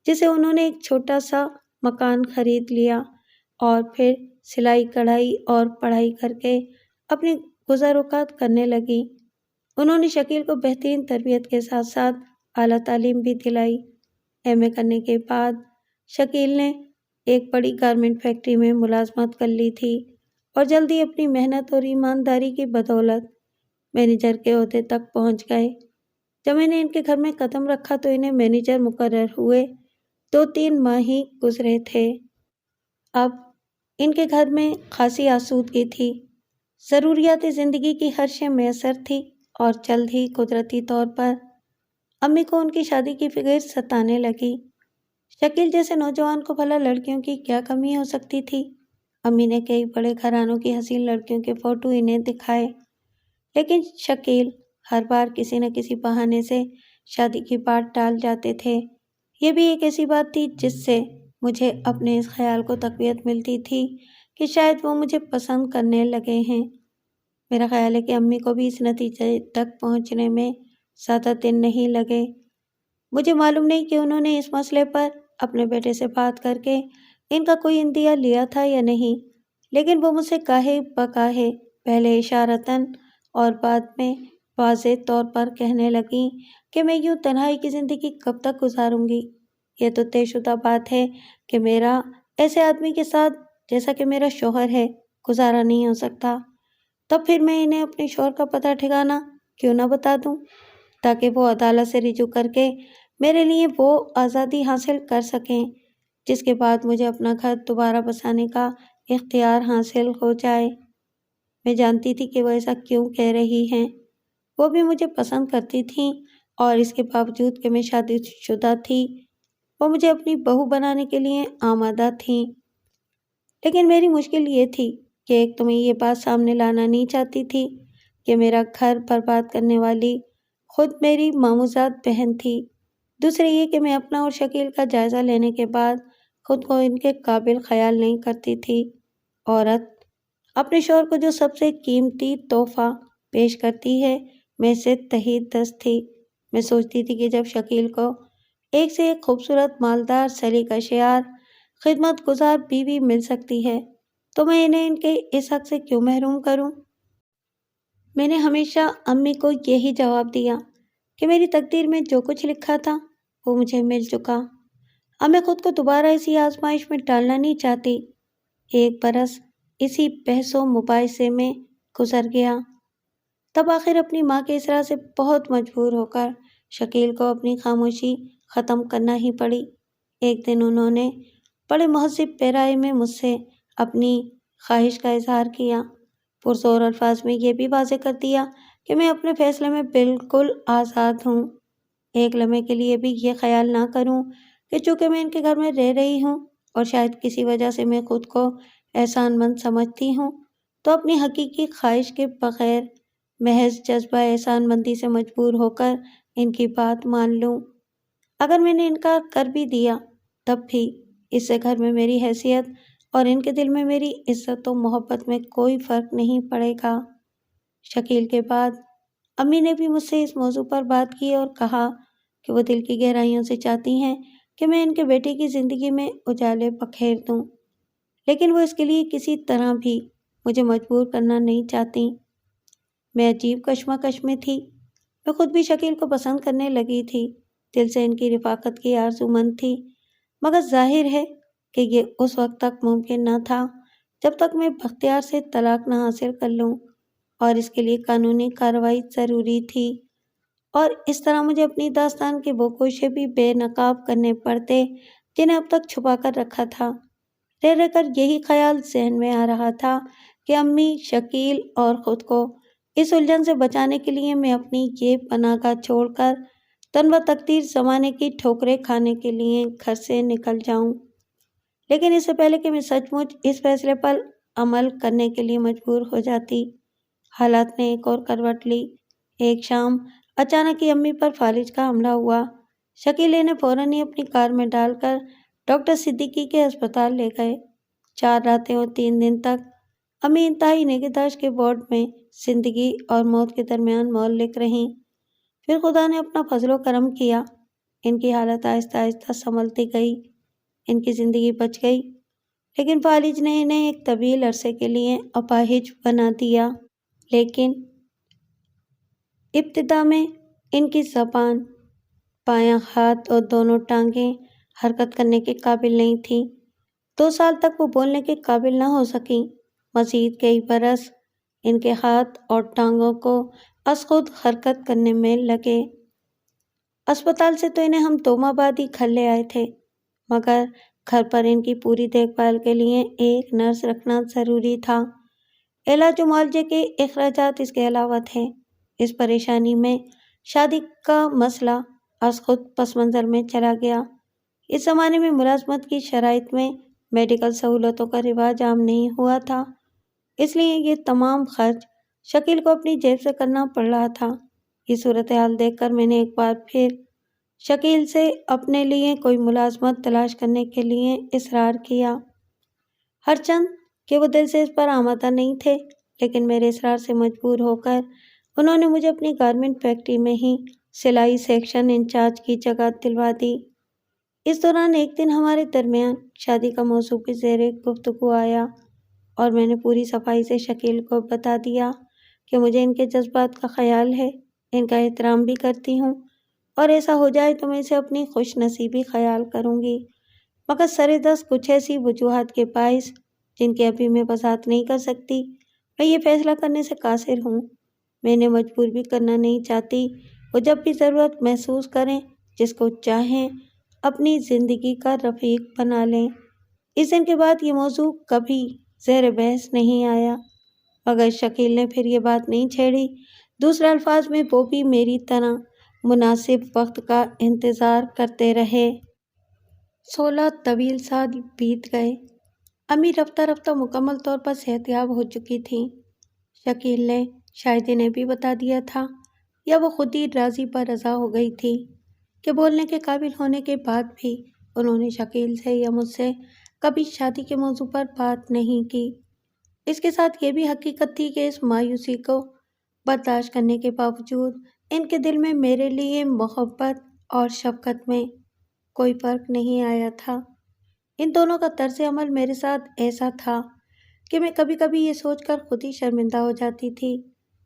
جسے انہوں نے ایک چھوٹا سا مکان خرید لیا، اور پھر سلائی کڑھائی اور پڑھائی کر کے اپنی گزر اوقات کرنے لگی۔ انہوں نے شکیل کو بہترین تربیت کے ساتھ ساتھ اعلیٰ تعلیم بھی دلائی۔ ایم اے کرنے کے بعد شکیل نے ایک بڑی گارمنٹ فیکٹری میں ملازمت کر لی تھی، اور جلدی اپنی محنت اور ایمانداری کی بدولت مینیجر کے عہدے تک پہنچ گئے۔ جب میں نے ان کے گھر میں قدم رکھا تو انہیں مینیجر مقرر ہوئے 2-3 ماہ ہی گزرے تھے۔ اب ان کے گھر میں خاصی آسودگی تھی، ضروریات زندگی کی ہر شے میسر تھی، اور جلد ہی قدرتی طور پر امی کو ان کی شادی کی فکر ستانے لگی۔ شکیل جیسے نوجوان کو بھلا لڑکیوں کی کیا کمی ہو سکتی تھی؟ امی نے کئی بڑے گھرانوں کی حسین لڑکیوں کے فوٹو انہیں دکھائے، لیکن شکیل ہر بار کسی نہ کسی بہانے سے شادی کی بات ٹال جاتے تھے۔ یہ بھی ایک ایسی بات تھی جس سے مجھے اپنے اس خیال کو تقویت ملتی تھی کہ شاید وہ مجھے پسند کرنے لگے ہیں۔ میرا خیال ہے کہ امی کو بھی اس نتیجے تک پہنچنے میں زیادہ دن نہیں لگے۔ مجھے معلوم نہیں کہ انہوں نے اس مسئلے پر اپنے بیٹے سے بات کر کے ان کا کوئی اندیہ لیا تھا یا نہیں، لیکن وہ مجھ سے گاہے بگاہے پہلے اشارتاً اور بعد میں واضح طور پر کہنے لگیں کہ میں یوں تنہائی کی زندگی کب تک گزاروں گی۔ یہ تو طے شدہ بات ہے کہ میرا ایسے آدمی کے ساتھ جیسا کہ میرا شوہر ہے گزارا نہیں ہو سکتا۔ تب پھر میں انہیں اپنے شوہر کا پتہ ٹھکانہ کیوں نہ بتا دوں، تاکہ وہ عدالت سے رجوع کر کے میرے لیے وہ آزادی حاصل کر سکیں جس کے بعد مجھے اپنا گھر دوبارہ بسانے کا اختیار حاصل ہو جائے۔ میں جانتی تھی کہ وہ ایسا کیوں کہہ رہی ہیں۔ وہ بھی مجھے پسند کرتی تھیں، اور اس کے باوجود کہ میں شادی شدہ تھی وہ مجھے اپنی بہو بنانے کے لیے آمادہ تھیں۔ لیکن میری مشکل یہ تھی کہ ایک تو میں یہ بات سامنے لانا نہیں چاہتی تھی کہ میرا گھر برباد کرنے والی خود میری ماموزاد بہن تھی، دوسرے یہ کہ میں اپنا اور شکیل کا جائزہ لینے کے بعد خود کو ان کے قابل خیال نہیں کرتی تھی۔ عورت اپنے شوہر کو جو سب سے قیمتی تحفہ پیش کرتی ہے، میں سے تحت دست تھی۔ میں سوچتی تھی کہ جب شکیل کو ایک سے ایک خوبصورت، مالدار، سلیقہ شعار، خدمت گزار بیوی مل سکتی ہے تو میں انہیں ان کے اس حق سے کیوں محروم کروں؟ میں نے ہمیشہ امی کو یہی جواب دیا کہ میری تقدیر میں جو کچھ لکھا تھا وہ مجھے مل چکا، اب میں خود کو دوبارہ اسی آزمائش میں ڈالنا نہیں چاہتی۔ 1 برس اسی بحث و مباحثے میں گزر گیا، تب آخر اپنی ماں کے اصرار سے بہت مجبور ہو کر شکیل کو اپنی خاموشی ختم کرنا ہی پڑی۔ ایک دن انہوں نے بڑے مہذب پیرائے میں مجھ سے اپنی خواہش کا اظہار کیا، پرزور الفاظ میں یہ بھی واضح کر دیا کہ میں اپنے فیصلے میں بالکل آزاد ہوں، ایک لمحے کے لیے بھی یہ خیال نہ کروں کہ چونکہ میں ان کے گھر میں رہ رہی ہوں اور شاید کسی وجہ سے میں خود کو احسان مند سمجھتی ہوں، تو اپنی حقیقی خواہش کے بغیر محض جذبہ احسان مندی سے مجبور ہو کر ان کی بات مان لوں۔ اگر میں نے انکار کر بھی دیا تب بھی اس سے گھر میں میری حیثیت اور ان کے دل میں میری عزت و محبت میں کوئی فرق نہیں پڑے گا۔ شکیل کے بعد امی نے بھی مجھ سے اس موضوع پر بات کی اور کہا کہ وہ دل کی گہرائیوں سے چاہتی ہیں کہ میں ان کے بیٹے کی زندگی میں اجالے بکھیر دوں، لیکن وہ اس کے لیے کسی طرح بھی مجھے مجبور کرنا نہیں چاہتی۔ میں عجیب کشمکش میں تھی، میں خود بھی شکیل کو پسند کرنے لگی تھی، دل سے ان کی رفاقت کی آرزو مند تھی، مگر ظاہر ہے کہ یہ اس وقت تک ممکن نہ تھا جب تک میں بختیار سے طلاق نہ حاصل کر لوں، اور اس کے لیے قانونی کارروائی ضروری تھی، اور اس طرح مجھے اپنی داستان کے وہ گوشے بھی بے نقاب کرنے پڑتے جنہیں اب تک چھپا کر رکھا تھا۔ رہ رہ کر یہی خیال ذہن میں آ رہا تھا کہ امی، شکیل اور خود کو اس الجھن سے بچانے کے لیے میں اپنی یہ پناہ گاہ چھوڑ کر تن و تقدیر زمانے کی ٹھوکریں کھانے کے لیے گھر سے نکل جاؤں، لیکن اس سے پہلے کہ میں سچ مچ اس فیصلے پر عمل کرنے کے لیے مجبور ہو جاتی، حالات نے ایک اور کروٹ لی۔ ایک شام اچانک ہی امی پر فالج کا حملہ ہوا۔ شکیل انہیں فوراً ہی اپنی کار میں ڈال کر ڈاکٹر صدیقی کے ہسپتال لے گئے۔ 4 راتیں اور 3 دن تک امی انتہائی نگہداشت کے وارڈ میں زندگی اور موت کے درمیان معلق رہیں۔ پھر خدا نے اپنا فضل و کرم کیا، ان کی حالت آہستہ آہستہ سنبھلتی گئی، ان کی زندگی بچ گئی، لیکن فالج نے انہیں ایک طویل عرصے کے لیے اپاہج بنا دیا۔ لیکن ابتدا میں ان کی زبان، بایاں ہاتھ اور دونوں ٹانگیں حرکت کرنے کے قابل نہیں تھیں۔ 2 سال تک وہ بولنے کے قابل نہ ہو سکیں۔ مزید کئی برس ان کے ہاتھ اور ٹانگوں کو از خود حرکت کرنے میں لگے۔ اسپتال سے تو انہیں ہم 2 ماہ بعد ہی گھر لے آئے تھے، مگر گھر پر ان کی پوری دیکھ بھال کے لیے ایک نرس رکھنا ضروری تھا۔ علاج و معالجے کے اخراجات اس کے علاوہ تھے۔ اس پریشانی میں شادی کا مسئلہ از خود پس منظر میں چلا گیا۔ اس زمانے میں ملازمت کی شرائط میں میڈیکل سہولتوں کا رواج عام نہیں ہوا تھا، اس لیے یہ تمام خرچ شکیل کو اپنی جیب سے کرنا پڑ رہا تھا۔ یہ صورتحال دیکھ کر میں نے ایک بار پھر شکیل سے اپنے لیے کوئی ملازمت تلاش کرنے کے لیے اصرار کیا، ہرچند کہ وہ دل سے اس پر آمادہ نہیں تھے، لیکن میرے اصرار سے مجبور ہو کر انہوں نے مجھے اپنی گارمنٹ فیکٹری میں ہی سلائی سیکشن انچارج کی جگہ دلوا دی۔ اس دوران ایک دن ہمارے درمیان شادی کا موضوع بھی زیر گفتگو آیا، اور میں نے پوری صفائی سے شکیل کو بتا دیا کہ مجھے ان کے جذبات کا خیال ہے، ان کا احترام بھی کرتی ہوں، اور ایسا ہو جائے تو میں اسے اپنی خوش نصیبی خیال کروں گی، مگر سر دست کچھ ایسی وجوہات کے باعث جن کی ابھی میں وضاحت نہیں کر سکتی، میں یہ فیصلہ کرنے سے قاصر ہوں۔ میں انہیں مجبور بھی کرنا نہیں چاہتی، وہ جب بھی ضرورت محسوس کریں جس کو چاہیں اپنی زندگی کا رفیق بنا لیں۔ اس دن کے بعد یہ موضوع کبھی زیر بحث نہیں آیا، مگر شکیل نے پھر یہ بات نہیں چھیڑی۔ دوسرے الفاظ میں وہ بھی میری طرح مناسب وقت کا انتظار کرتے رہے۔ 16 طویل سال بیت گئے۔ امی رفتہ رفتہ مکمل طور پر صحت یاب ہو چکی تھیں۔ شکیل نے شاید انہیں بھی بتا دیا تھا، یا وہ خود ہی راضی برضا ہو گئی تھی کہ بولنے کے قابل ہونے کے بعد بھی انہوں نے شکیل سے یا مجھ سے کبھی شادی کے موضوع پر بات نہیں کی۔ اس کے ساتھ یہ بھی حقیقت تھی کہ اس مایوسی کو برداشت کرنے کے باوجود ان کے دل میں میرے لیے محبت اور شفقت میں کوئی فرق نہیں آیا تھا۔ ان دونوں کا طرز عمل میرے ساتھ ایسا تھا کہ میں کبھی کبھی یہ سوچ کر خود ہی شرمندہ ہو جاتی تھی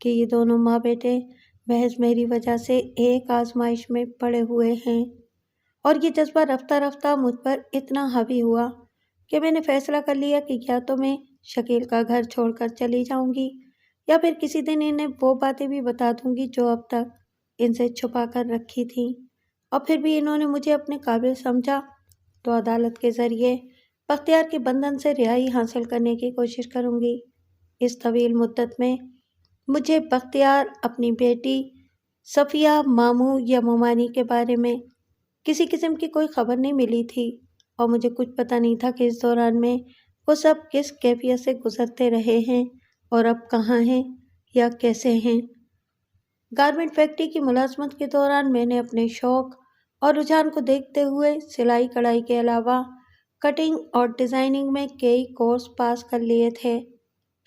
کہ یہ دونوں ماں بیٹے محض میری وجہ سے ایک آزمائش میں پڑے ہوئے ہیں، اور یہ جذبہ رفتہ رفتہ مجھ پر اتنا حاوی ہوا کہ میں نے فیصلہ کر لیا کہ یا تو میں شکیل کا گھر چھوڑ کر چلی جاؤں گی یا پھر کسی دن انہیں وہ باتیں بھی بتا دوں گی جو اب تک ان سے چھپا کر رکھی تھیں، اور پھر بھی انہوں نے مجھے اپنے قابل سمجھا تو عدالت کے ذریعے بختیار کے بندھن سے رہائی حاصل کرنے کی کوشش کروں گی۔ اس طویل مدت میں مجھے بختیار، اپنی بیٹی صفیہ، ماموں یا ممانی کے بارے میں کسی قسم کی کوئی خبر نہیں ملی تھی، اور مجھے کچھ پتہ نہیں تھا کہ اس دوران میں وہ سب کس کیفیت سے گزرتے رہے ہیں اور اب کہاں ہیں یا کیسے ہیں۔ گارمنٹ فیکٹری کی ملازمت کے دوران میں نے اپنے شوق اور رجحان کو دیکھتے ہوئے سلائی کڑھائی کے علاوہ کٹنگ اور ڈیزائننگ میں کئی کورس پاس کر لیے تھے۔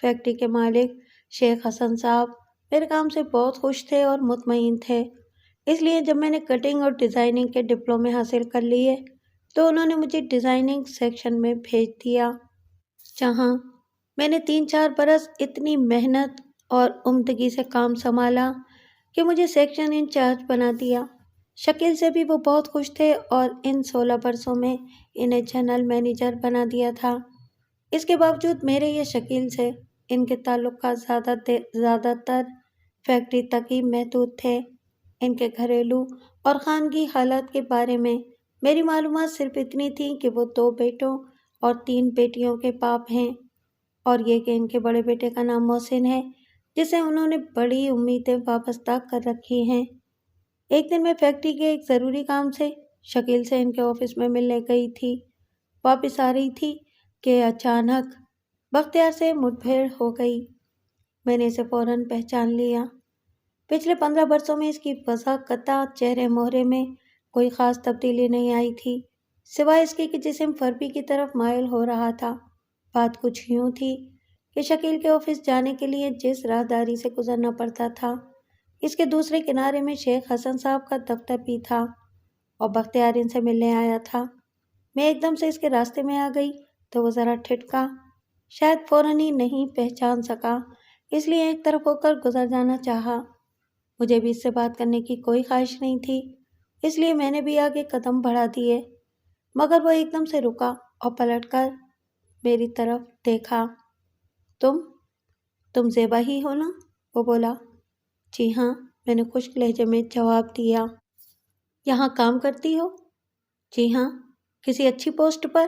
فیکٹری کے مالک شیخ حسن صاحب میرے کام سے بہت خوش تھے اور مطمئن تھے، اس لیے جب میں نے کٹنگ اور ڈیزائننگ کے ڈپلومے حاصل کر لیے تو انہوں نے مجھے ڈیزائننگ سیکشن میں بھیج دیا، جہاں میں نے 3-4 برس اتنی محنت اور عمدگی سے کام سنبھالا کہ مجھے سیکشن انچارج بنا دیا۔ شکیل سے بھی وہ بہت خوش تھے اور ان 16 برسوں میں انہیں جنرل مینیجر بنا دیا تھا۔ اس کے باوجود میرے یا شکیل سے ان کے تعلقات زیادہ تر فیکٹری تک ہی محدود تھے۔ ان کے گھریلو اور خانگی حالات کے بارے میں میری معلومات صرف اتنی تھی کہ وہ 2 بیٹوں اور 3 بیٹیوں کے باپ ہیں، اور یہ کہ ان کے بڑے بیٹے کا نام محسن ہے جسے انہوں نے بڑی امیدیں وابستہ کر رکھی ہیں۔ ایک دن میں فیکٹری کے ایک ضروری کام سے شکیل سے ان کے آفس میں ملنے گئی تھی، واپس آ رہی تھی کہ اچانک بختیار سے مٹبھیڑ ہو گئی۔ میں نے اسے فوراً پہچان لیا۔ پچھلے 15 برسوں میں اس کی وضع قطع چہرے مہرے میں کوئی خاص تبدیلی نہیں آئی تھی، سوائے اس کے کہ جسم فربی کی طرف مائل ہو رہا تھا۔ بات کچھ یوں تھی کہ شکیل کے آفس جانے کے لیے جس راہداری سے گزرنا پڑتا تھا، اس کے دوسرے کنارے میں شیخ حسن صاحب کا دفتر بھی تھا، اور بختیار ان سے ملنے آیا تھا۔ میں ایک دم سے اس کے راستے میں آ گئی تو وہ ذرا ٹھٹکا، شاید فوراً ہی نہیں پہچان سکا، اس لیے ایک طرف ہو کر گزر جانا چاہا۔ مجھے بھی اس سے بات کرنے کی کوئی خواہش نہیں تھی، اس لیے میں نے بھی آگے قدم بڑھا دیے، مگر وہ ایک دم سے رکا اور پلٹ کر میری طرف دیکھا۔ تم زیبا ہی ہو نا؟ وہ بولا۔ جی ہاں، میں نے خشک لہجے میں جواب دیا۔ یہاں کام کرتی ہو؟ جی ہاں۔ کسی اچھی پوسٹ پر؟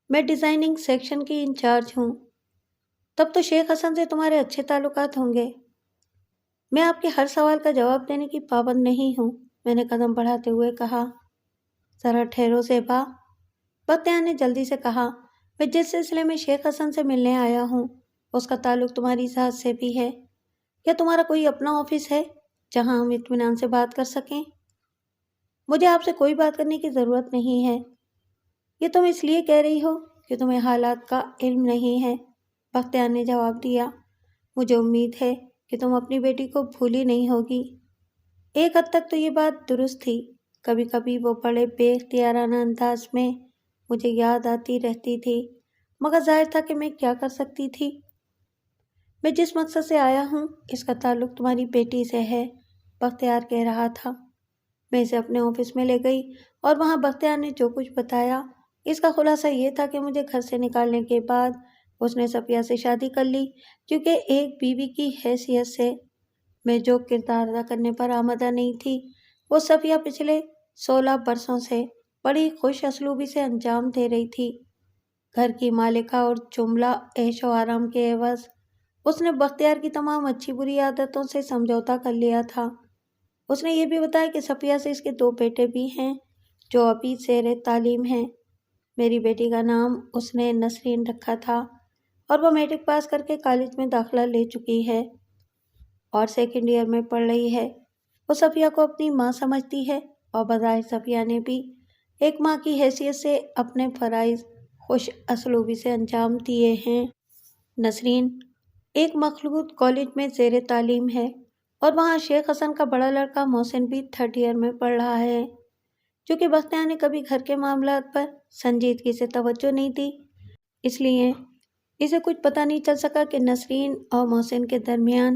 میں ڈیزائننگ سیکشن کی انچارج ہوں۔ تب تو شیخ حسن سے تمہارے اچھے تعلقات ہوں گے۔ میں آپ کے ہر سوال کا جواب دینے کی پابند نہیں ہوں، میں نے قدم بڑھاتے ہوئے کہا۔ ذرا ٹھہرو زیبا، بختیار نے جلدی سے کہا۔ میں جس سلسلے میں شیخ حسن سے ملنے آیا ہوں اس کا تعلق تمہاری ذات سے بھی ہے۔ کیا تمہارا کوئی اپنا آفس ہے جہاں ہم اطمینان سے بات کر سکیں؟ مجھے آپ سے کوئی بات کرنے کی ضرورت نہیں ہے۔ یہ تم اس لیے کہہ رہی ہو کہ تمہیں حالات کا علم نہیں ہے، بختیار نے جواب دیا۔ مجھے امید ہے کہ تم اپنی بیٹی کو بھولی نہیں ہوگی۔ ایک حد تک تو یہ بات درست تھی، کبھی کبھی وہ بڑے بے اختیارانہ انداز میں مجھے یاد آتی رہتی تھی، مگر ظاہر تھا کہ میں کیا کر سکتی تھی۔ میں جس مقصد سے آیا ہوں اس کا تعلق تمہاری بیٹی سے ہے، بختیار کہہ رہا تھا۔ میں اسے اپنے آفس میں لے گئی اور وہاں بختیار نے جو کچھ بتایا اس کا خلاصہ یہ تھا کہ مجھے گھر سے نکالنے کے بعد اس نے صفیہ سے شادی کر لی، کیونکہ ایک بیوی کی حیثیت سے میں جو کردار ادا کرنے پر آمادہ نہیں تھی وہ صفیہ پچھلے 16 برسوں سے بڑی خوش اسلوبی سے انجام دے رہی تھی۔ گھر کی مالکہ اور جملہ عیش و آرام کے عوض اس نے بختیار کی تمام اچھی بری عادتوں سے سمجھوتا کر لیا تھا۔ اس نے یہ بھی بتایا کہ صفیہ سے اس کے 2 بیٹے بھی ہیں جو ابھی زیر تعلیم ہیں۔ میری بیٹی کا نام اس نے نسرین رکھا تھا اور وہ میٹرک پاس کر کے کالج میں داخلہ لے چکی ہے اور 2nd ایئر میں پڑھ رہی ہے۔ وہ صفیہ کو اپنی ماں سمجھتی ہے اور بظاہر صفیہ نے بھی ایک ماں کی حیثیت سے اپنے فرائض خوش اسلوبی سے انجام دیے ہیں۔ نسرین ایک مخلوط کالج میں زیر تعلیم ہے اور وہاں شیخ حسن کا بڑا لڑکا محسن بھی 3rd ایئر میں پڑھ رہا ہے۔ چونکہ بختیار نے کبھی گھر کے معاملات پر سنجیدگی سے توجہ نہیں دی، اس لیے اسے کچھ پتہ نہیں چل سکا کہ نسرین اور محسن کے درمیان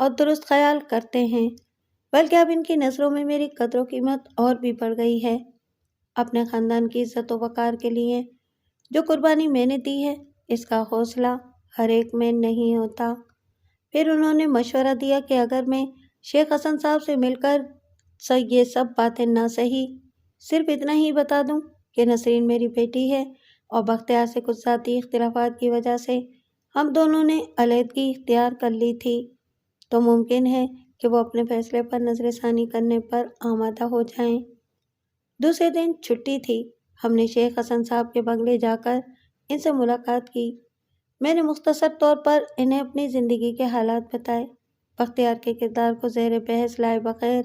اور درست خیال کرتے ہیں، بلکہ اب ان کی نظروں میں میری قدر و قیمت اور بھی بڑھ گئی ہے۔ اپنے خاندان کی عزت و وقار کے لیے جو قربانی میں نے دی ہے، اس کا حوصلہ ہر ایک میں نہیں ہوتا۔ پھر انہوں نے مشورہ دیا کہ اگر میں شیخ حسن صاحب سے مل کر یہ سب باتیں نہ سہی، صرف اتنا ہی بتا دوں کہ نسرین میری بیٹی ہے اور بختیار سے کچھ ذاتی اختلافات کی وجہ سے ہم دونوں نے علیحدگی اختیار کر لی تھی، تو ممکن ہے کہ وہ اپنے فیصلے پر نظر ثانی کرنے پر آمادہ ہو جائیں۔ دوسرے دن چھٹی تھی، ہم نے شیخ حسن صاحب کے بنگلے جا کر ان سے ملاقات کی۔ میں نے مختصر طور پر انہیں اپنی زندگی کے حالات بتائے۔ بختیار کے کردار کو زیر بحث لائے بغیر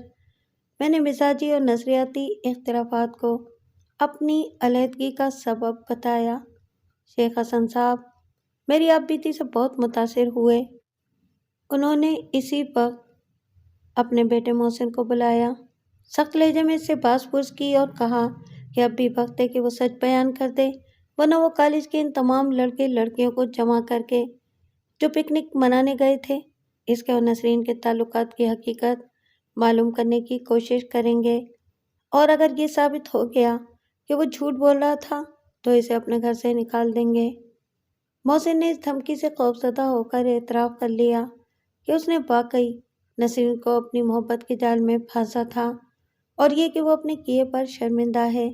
میں نے مزاجی اور نظریاتی اختلافات کو اپنی علیحدگی کا سبب بتایا۔ شیخ حسن صاحب میری آپ بیتی سے بہت متاثر ہوئے۔ انہوں نے اسی وقت اپنے بیٹے محسن کو بلایا، سخت لہجے میں اس سے باز پرس کی اور کہا کہ اب بھی وقت ہے کہ وہ سچ بیان کر دے، ورنہ وہ کالج کے ان تمام لڑکے لڑکیوں کو جمع کر کے جو پکنک منانے گئے تھے، اس کے اور نسرین کے تعلقات کی حقیقت معلوم کرنے کی کوشش کریں گے، اور اگر یہ ثابت ہو گیا کہ وہ جھوٹ بول رہا تھا تو اسے اپنے گھر سے نکال دیں گے۔ محسن نے اس دھمکی سے خوفزدہ ہو کر اعتراف کر لیا کہ اس نے واقعی نسرین کو اپنی محبت کے جال میں پھانسا تھا، اور یہ کہ وہ اپنے کیے پر شرمندہ ہے۔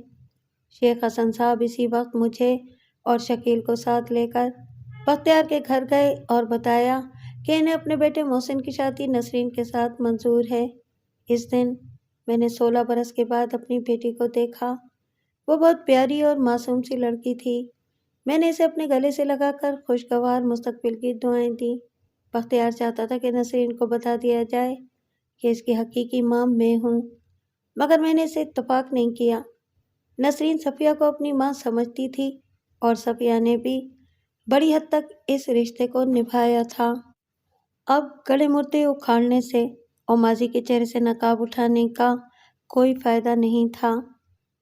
شیخ حسن صاحب اسی وقت مجھے اور شکیل کو ساتھ لے کر بختیار کے گھر گئے اور بتایا کہ انہیں اپنے بیٹے محسن کی شادی نسرین کے ساتھ منظور ہے۔ اس دن میں نے 16 برس کے بعد اپنی بیٹی کو دیکھا۔ وہ بہت پیاری اور معصوم سی لڑکی تھی۔ میں نے اسے اپنے گلے سے لگا کر خوشگوار مستقبل کی دعائیں دیں۔ بختیار چاہتا تھا کہ نسرین کو بتا دیا جائے کہ اس کی حقیقی ماں میں ہوں، مگر میں نے اسے اتفاق نہیں کیا۔ نسرین صفیہ کو اپنی ماں سمجھتی تھی اور صفیہ نے بھی بڑی حد تک اس رشتے کو نبھایا تھا۔ اب گڑھے مردے اکھاڑنے سے اور ماضی کے چہرے سے نقاب اٹھانے کا کوئی فائدہ نہیں تھا،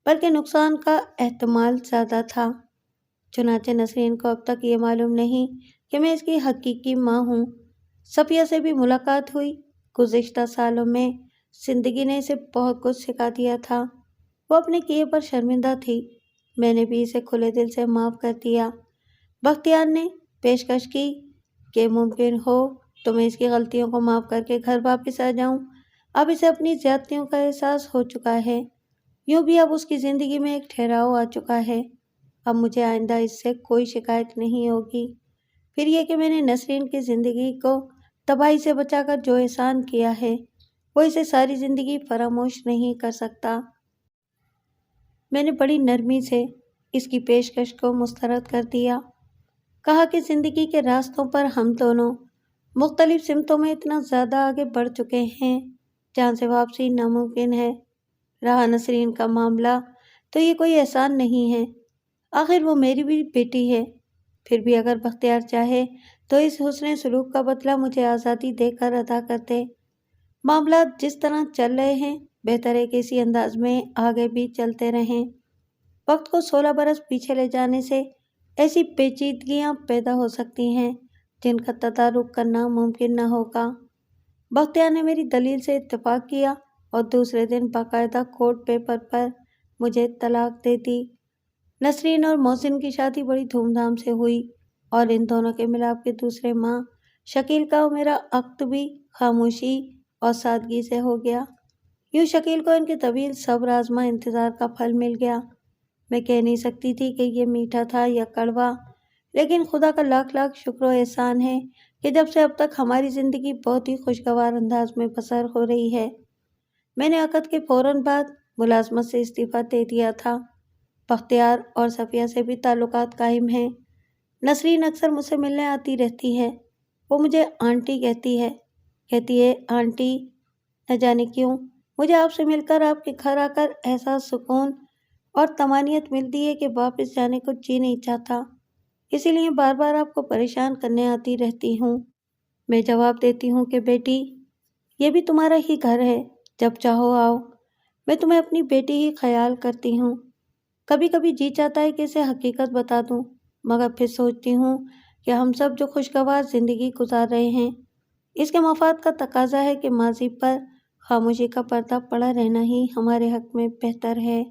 بلکہ نقصان کا احتمال زیادہ تھا۔ چنانچہ نسرین کو اب تک یہ معلوم نہیں کہ میں اس کی حقیقی ماں ہوں۔ صفیہ سے بھی ملاقات ہوئی۔ گزشتہ سالوں میں زندگی نے اسے بہت کچھ سکھا دیا تھا۔ وہ اپنے کیے پر شرمندہ تھی۔ میں نے بھی اسے کھلے دل سے معاف کر دیا۔ بختیار نے پیشکش کی کہ ممکن ہو تو میں اس کی غلطیوں کو معاف کر کے گھر واپس آ جاؤں۔ اب اسے اپنی زیادتیوں کا احساس ہو چکا ہے۔ یوں بھی اب اس کی زندگی میں ایک ٹھہراؤ آ چکا ہے۔ اب مجھے آئندہ اس سے کوئی شکایت نہیں ہوگی۔ پھر یہ کہ میں نے نسرین کی زندگی کو تباہی سے بچا کر جو احسان کیا ہے، وہ اسے ساری زندگی فراموش نہیں کر سکتا۔ میں نے بڑی نرمی سے اس کی پیشکش کو مسترد کر دیا۔ کہا کہ زندگی کے راستوں پر ہم دونوں مختلف سمتوں میں اتنا زیادہ آگے بڑھ چکے ہیں جہاں سے واپسی ناممکن ہے۔ رہا نسرین کا معاملہ تو یہ کوئی احسان نہیں ہے، آخر وہ میری بھی بیٹی ہے۔ پھر بھی اگر بختیار چاہے تو اس حسن سلوک کا بدلہ مجھے آزادی دے کر ادا کر دے۔ معاملات جس طرح چل رہے ہیں بہتر ہے کہ اسی انداز میں آگے بھی چلتے رہیں۔ وقت کو 16 برس پیچھے لے جانے سے ایسی پیچیدگیاں پیدا ہو سکتی ہیں جن کا تدارک کرنا ممکن نہ ہوگا۔ بختیار نے میری دلیل سے اتفاق کیا اور دوسرے دن باقاعدہ کورٹ پیپر پر مجھے طلاق دے دی۔ نسرین اور محسن کی شادی بڑی دھوم دھام سے ہوئی اور ان دونوں کے ملاپ کے دوسرے ماہ شکیل کا اور میرا عقد بھی خاموشی اور سادگی سے ہو گیا۔ یوں شکیل کو ان کے طویل صبر آزما انتظار کا پھل مل گیا۔ میں کہہ نہیں سکتی تھی کہ یہ میٹھا تھا یا کڑوا، لیکن خدا کا لاکھ لاکھ شکر و احسان ہے کہ جب سے اب تک ہماری زندگی بہت ہی خوشگوار انداز میں بسر ہو رہی ہے۔ میں نے عقد کے فوراً بعد ملازمت سے استعفیٰ دے دیا تھا۔ بختیار اور صفیہ سے بھی تعلقات قائم ہیں۔ نسرین اکثر مجھ سے ملنے آتی رہتی ہے۔ وہ مجھے آنٹی کہتی ہے آنٹی، نہ جانے کیوں مجھے آپ سے مل کر، آپ کے گھر آ کر ایسا سکون اور طمانینت ملتی ہے کہ واپس جانے کو جی نہیں چاہتا۔ اسی لیے بار بار آپ کو پریشان کرنے آتی رہتی ہوں۔ میں جواب دیتی ہوں کہ بیٹی، یہ بھی تمہارا ہی گھر ہے، جب چاہو آؤ۔ میں تمہیں اپنی بیٹی ہی خیال کرتی ہوں۔ کبھی کبھی جی چاہتا ہے کہ اسے حقیقت بتا دوں، مگر پھر سوچتی ہوں کہ ہم سب جو خوشگوار زندگی گزار رہے ہیں اس کے مفاد کا تقاضا ہے کہ ماضی پر خاموشی کا پردہ پڑا رہنا ہی ہمارے حق میں بہتر ہے۔